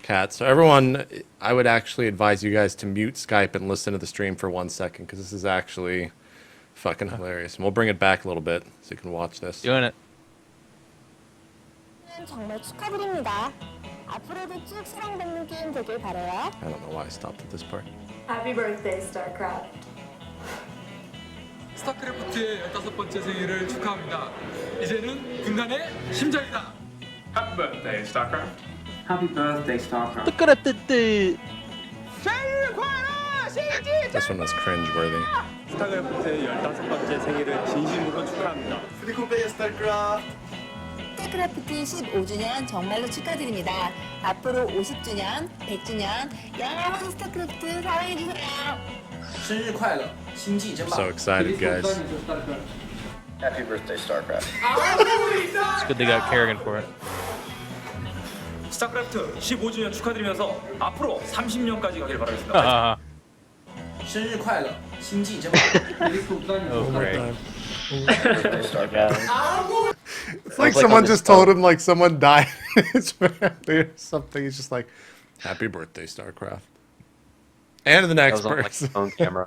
Kat, so everyone, I would actually advise you guys to mute Skype and listen to the stream for 1 second because this is actually fucking hilarious. And we'll bring it back a little bit so you can watch this. Doing it. 정말 축하드립니다. 앞으로도 쭉 사랑받는 게임 되길 바라요. I don't know why I stopped at this part. Happy birthday, StarCraft. 스타크래프트의 15번째 생일을 축하합니다. 이제는 군단의 심장이다. Happy birthday, StarCraft. Happy birthday, StarCraft. Look at the This one was cringe-worthy. 스타크래프트의 15번째 생일을 진심으로 축하합니다. 스타크래프트 15주년 정말로 축하드립니다. 앞으로 50주년, 100주년 영원히 스타크래프트 사랑해주세요. 生日快乐，星际争霸。 So excited, guys. Happy birthday, StarCraft. It's good they got Kerrigan for it. 스타크래프트 15주년 축하드리면서 앞으로 30년까지 가길 바라겠습니다. 생日快乐，星际争霸。 Oh, great. Birthday, StarCraft. It's like someone just told him like someone died in his family or something. He's just like, "Happy birthday, StarCraft." And the That next was on like person. phone camera.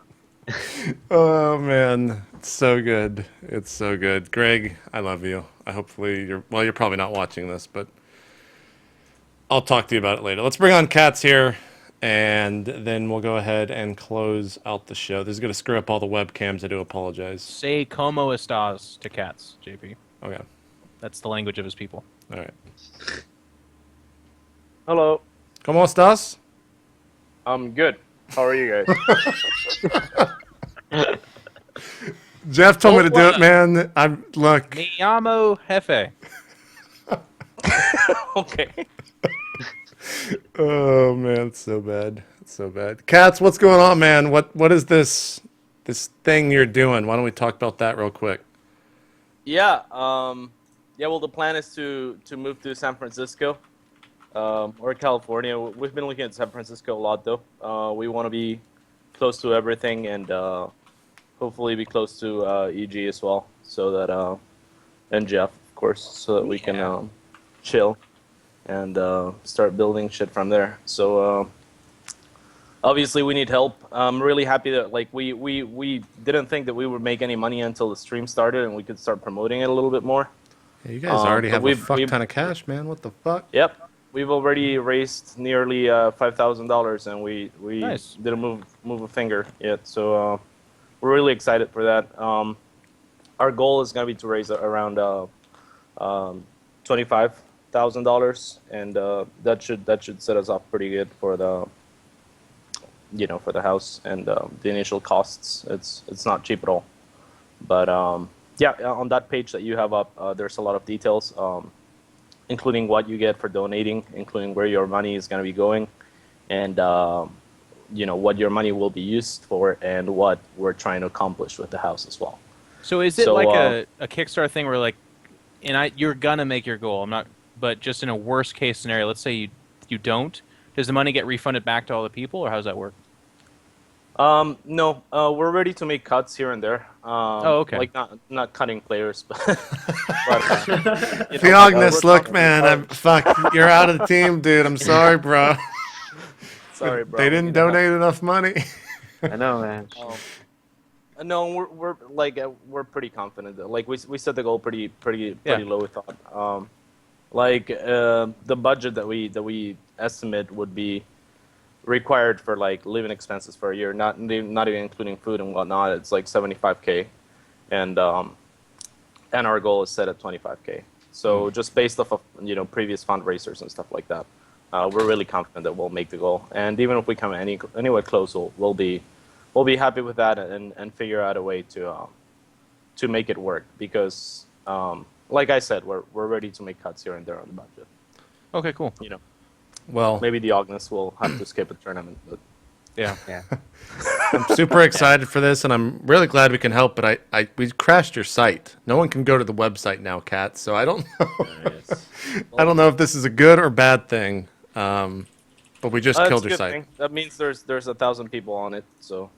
Oh man, it's so good. It's so good. Greg, I love you. Hopefully you're probably not watching this, but I'll talk to you about it later. Let's bring on CatZ here, and then we'll go ahead and close out the show. This is going to screw up all the webcams. I do apologize. Say como estás to CatZ, JP. Okay. That's the language of his people. All right. Hello. ¿Cómo estás? I'm good. How are you guys? Jeff told me to do it, man. Look. Me llamo Jefe. Okay. Oh man, it's so bad. It's so bad. CatZ, what's going on, man? What is this thing you're doing? Why don't we talk about that real quick? Yeah. Well, the plan is to move to San Francisco, or California. We've been looking at San Francisco a lot, though. We want to be close to everything, and hopefully be close to EG as well, so that and Jeff, of course, so that we can chill and start building shit from there. So obviously we need help. I'm really happy that like we didn't think that we would make any money until the stream started and we could start promoting it a little bit more. Yeah, you guys already have a fuck we've- ton of cash, man. What the fuck? Yep, we've already raised nearly $5,000 and we Nice. didn't move a finger yet. So we're really excited for that. Our goal is gonna be to raise around $25,000, and that should set us up pretty good for the for the house and the initial costs. It's not cheap at all, but yeah, on that page that you have up, there's a lot of details, including what you get for donating, including where your money is going to be going, and what your money will be used for, and what we're trying to accomplish with the house as well. So is it like a Kickstarter thing where like, you're gonna make your goal? I'm not, but just in a worst case scenario, let's say you don't. Does the money get refunded back to all the people, or how does that work? No, we're ready to make cuts here and there. Oh, okay. Like not cutting players, but, TheOgnis, look, man, fuck, you're out of the team, dude. I'm sorry, bro. Sorry, bro. They didn't donate enough money. I know, man. No, we're pretty confident that like we set the goal pretty low, we thought. The budget that we estimate would be required for like living expenses for a year, not even including food and whatnot. It's like $75K, and our goal is set at $25K. So just based off of previous fundraisers and stuff like that, we're really confident that we'll make the goal. And even if we come anywhere close, we'll be happy with that and figure out a way to make it work, because like I said, we're ready to make cuts here and there on the budget. Okay, cool. Well, Maybe TheOgnis will have to skip a tournament, but Yeah. I'm super excited for this, and I'm really glad we can help. But we crashed your site. No one can go to the website now, CatZ. So I don't know. I don't know if this is a good or bad thing. But we just killed it's a your good site. thing. That means there's 1,000 people on it, so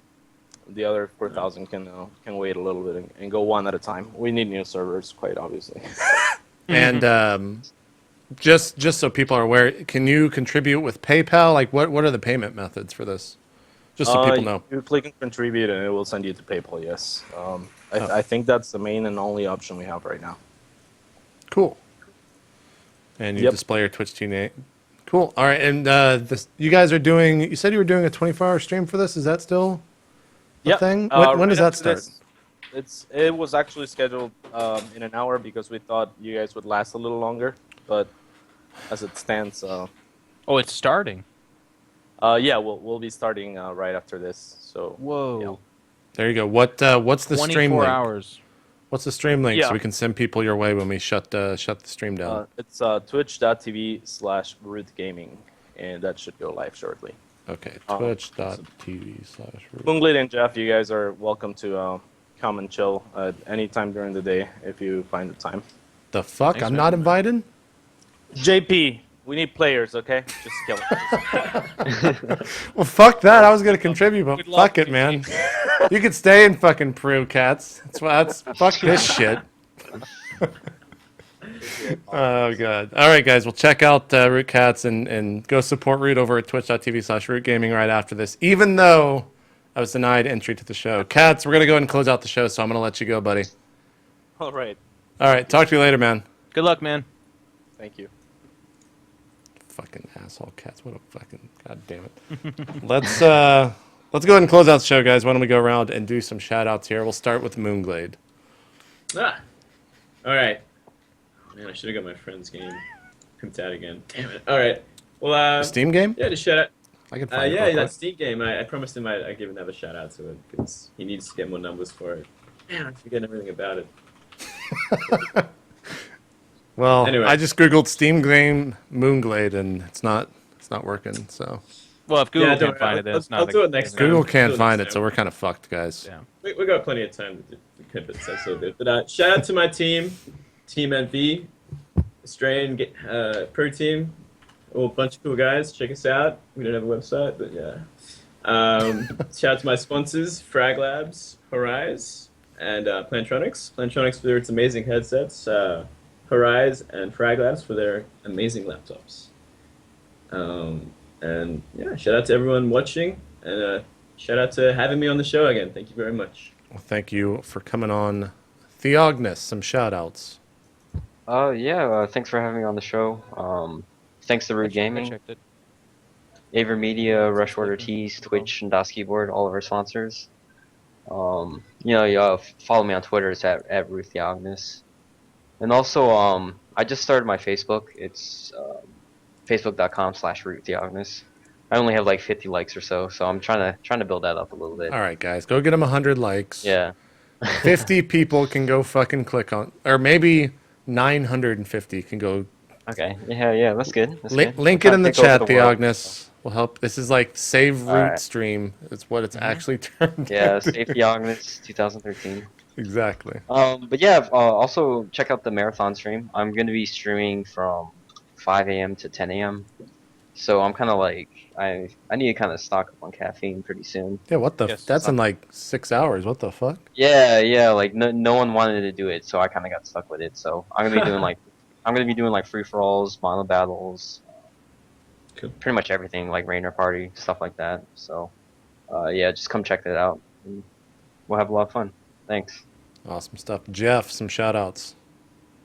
the other 4,000 can wait a little bit and go one at a time. We need new servers, quite obviously. And just so people are aware, can you contribute with PayPal? Like, what are the payment methods for this? Just so people know. You click and contribute, and it will send you to PayPal. Yes, I think that's the main and only option we have right now. Cool. And you Yep. display your Twitch TV. Cool. All right, and you guys are doing. You said you were doing a 24-hour stream for this. Is that still a thing? When does that start? It was actually scheduled in an hour because we thought you guys would last a little longer, but as it stands, Oh, it's starting. yeah, we'll be starting right after this. So Whoa. yeah. There you go. What's the stream 24 link? hours. What's the stream link so Yeah. we can send people your way when we shut the stream down? It's twitch.tv/rootgaming, and that should go live shortly. Okay, Oh. twitch.tv/root. MoonGlade and Jeff, you guys are welcome to come and chill at any time during the day if you find the time. The fuck? Thanks, I'm man. not invited? JP, we need players, okay? Just kill it. Well, fuck that. I was gonna contribute, but We'd love fuck it, to, man. You could stay in fucking Peru, cats. That's fuck this shit. Oh god. All right, guys. Well, check out Root Cats and go support Root over at twitch.tv/Root Gaming right after this. Even though I was denied entry to the show, Cats, we're gonna go ahead and close out the show, so I'm gonna let you go, buddy. All right. All right. Talk to you later, man. Good luck, man. Thank you. Fucking asshole Cats. What a fucking god damn it. Let's go ahead and close out the show, guys. Why don't we go around and do some shout outs here? We'll start with MoonGlade. Ah. All right. Man, I should have got my friend's game pimped out again. Damn it. All right. Well, Steam game? yeah, just shout out. I can find it. Yeah, real that quick. Steam game. I promised him I'd give another shout out to it because he needs to get more numbers for it. Man, I'm forgetting everything about it. Well, Anyway. I just googled Steam game MoonGlade and it's not working. So Well, if Google Yeah, don't can't find worry. it, then it's I'll not. do it next time. Google I'll can't do it find next it, so time. we're kind of fucked, guys. Yeah. We got plenty of time to pimp it, so that's so good. But shout out to my team, Team NV, Australian pro team, all a bunch of cool guys. Check us out. We don't have a website, but yeah. Shout out to my sponsors, Frag Labs, Horizon, and Plantronics. Plantronics for its amazing headsets, Horizon and Frag Labs for their amazing laptops. And yeah, shout out to everyone watching, and shout out to having me on the show again. Thank you very much. Well, thank you for coming on. TheOgnis, some shout outs. Thanks for having me on the show. Thanks to Root I Gaming, checked it. Aver Media, Rush Order Tees, Twitch, and DOS Keyboard, all of our sponsors. Follow me on Twitter. It's at Ruth TheOgnis. And also, I just started my Facebook. It's facebook.com/Root TheOgnis. I only have like 50 likes or so I'm trying to build that up a little bit. All right, guys, go get him 100 likes. Yeah. 50 people can go fucking click on, or maybe 950 can go. Okay. Yeah. That's good. That's good. Link I'm it in the trying to chat. take over the world. TheOgnis will help. This is like Save Root Alright. stream. It's what it's actually turned. Yeah, into. Save TheOgnis 2013. Exactly. But yeah, also check out the marathon stream. I'm going to be streaming from 5 a.m. to 10 a.m. So I'm kind of like, I need to kind of stock up on caffeine pretty soon. Yeah. What the? Yes. That's in like 6 hours. What the fuck? Yeah, like no one wanted to do it, so I kind of got stuck with it. So I'm gonna be doing like free for alls, mono battles, Cool. pretty much everything like Rainer Party, stuff like that. So just come check that out. And we'll have a lot of fun. Thanks. Awesome stuff. Jeff, some shout outs.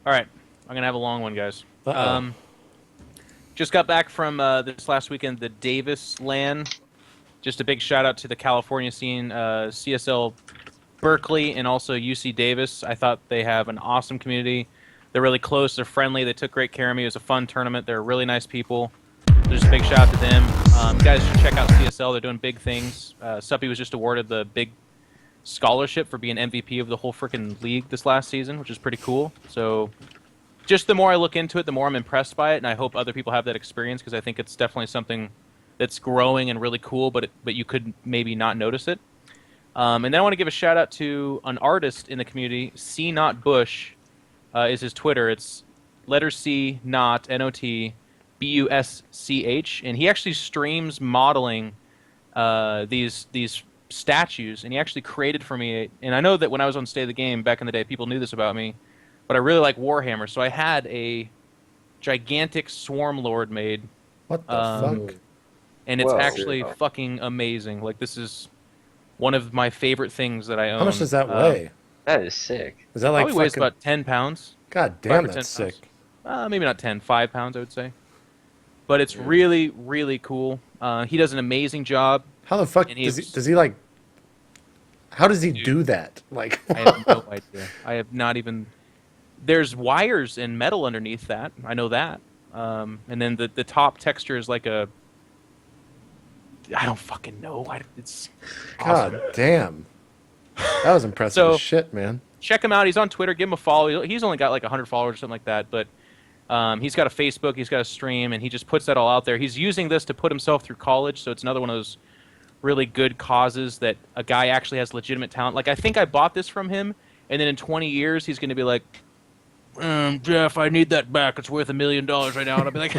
All right, I'm gonna have a long one, guys. Uh-oh. Just got back from this last weekend, the Davis LAN. Just a big shout out to the California scene, CSL Berkeley, and also UC Davis. I thought they have an awesome community. They're really close. They're friendly. They took great care of me. It was a fun tournament. They're really nice people. So just a big shout out to them. You guys should check out CSL. They're doing big things. Suppy was just awarded the big scholarship for being MVP of the whole freaking league this last season, which is pretty cool. So just the more I look into it, the more I'm impressed by it, and I hope other people have that experience because I think it's definitely something that's growing and really cool, but you could maybe not notice it. And then I want to give a shout out to an artist in the community, C Not Bush, is his Twitter. It's letter C not NOT BUSCH, and he actually streams modeling these statues, and he actually created for me. And I know that when I was on State of the Game back in the day, people knew this about me, but I really like Warhammer, so I had a gigantic Swarm Lord made. What the fuck? And it's Whoa. actually fucking amazing. Like, this is one of my favorite things that I own. How much does that weigh? That is sick. Is that like Probably weighs fucking? about 10 pounds. God damn, 5 or 10 that's sick. pounds. Maybe not 10, 5 pounds, I would say. But it's really, really cool. He does an amazing job. How the fuck And does he like? How does he do that? Like, I have no idea. I have not even... There's wires and metal underneath that. I know that. And then the top texture is like a... I don't fucking know. It's God awesome. damn. That was impressive So- as shit, man. Check him out. He's on Twitter. Give him a follow. He's only got like 100 followers or something like that. But He's got a Facebook, he's got a stream, and he just puts that all out there. He's using this to put himself through college, so it's another one of those really good causes that a guy actually has legitimate talent. Like, I think I bought this from him, and then in 20 years, he's going to be like, Jeff, I need that back. It's worth $1 million right now. And I'll be like,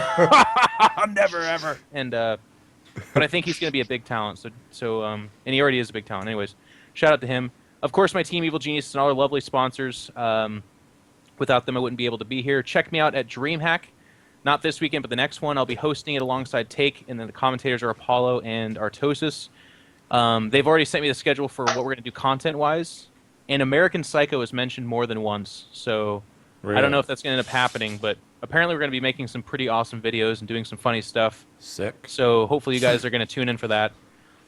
never, ever. And, but I think he's going to be a big talent. And he already is a big talent. Anyways, shout out to him. Of course, my team, Evil Genius, and all our lovely sponsors. Without them, I wouldn't be able to be here. Check me out at DreamHack. Not this weekend, but the next one. I'll be hosting it alongside Take, and then the commentators are Apollo and Artosis. They've already sent me the schedule for what we're going to do content-wise. And American Psycho is mentioned more than once, so really? I don't know if that's going to end up happening, but apparently we're going to be making some pretty awesome videos and doing some funny stuff. Sick. So hopefully you guys are going to tune in for that.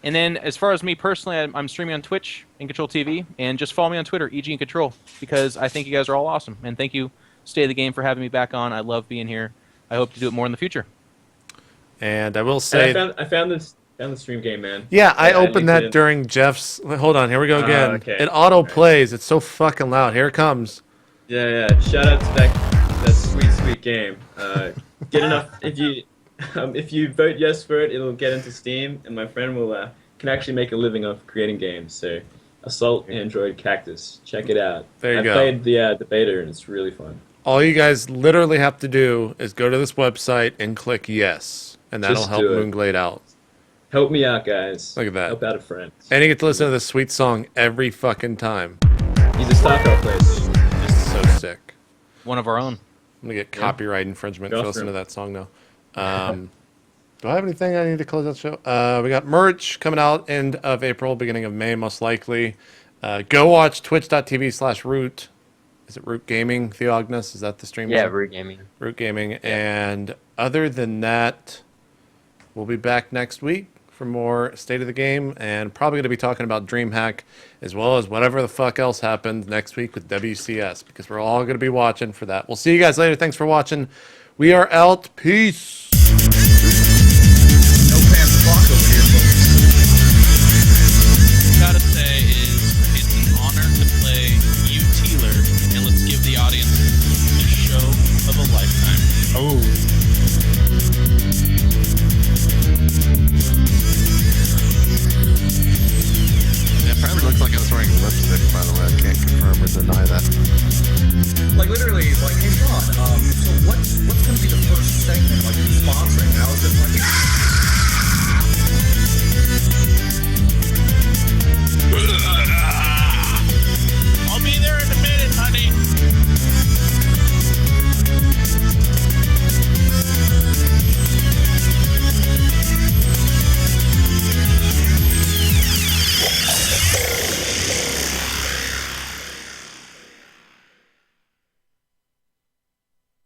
And then as far as me personally, I'm streaming on Twitch, iNControL TV, and just follow me on Twitter, EG iNControL, because I think you guys are all awesome. And thank you, Stay of the Game, for having me back on. I love being here. I hope to do it more in the future. And I will say... I found the stream game, man. Yeah, I opened that during Jeff's... Hold on, here we go again. Okay. It auto-plays. It's so fucking loud. Here it comes. Yeah. Shout out to that sweet game. Get enough... If you vote yes for it, it'll get into Steam, and my friend can actually make a living off creating games. So, Assault Android Cactus. Check it out. There you go. I played the beta, and it's really fun. All you guys literally have to do is go to this website and click yes, and that'll Just help do it. MoonGlade out. Help me out, guys. Look at that. Help out a friend. And you get to listen to this sweet song every fucking time. He's a StarCraft player. Just so sick. One of our own. I'm going to get copyright infringement Go for for listening it. to that song now. Do I have anything I need to close out the show? We got merch coming out end of April, beginning of May, most likely. Go watch twitch.tv/root. Is it Root Gaming, TheOgnis? Is that the stream? Yeah, name? Root Gaming. Root Gaming. And other than that, we'll be back next week for more State of the Game, and probably going to be talking about DreamHack as well as whatever the fuck else happens next week with WCS, because we're all going to be watching for that. We'll see you guys later. Thanks for watching. We are out. Peace.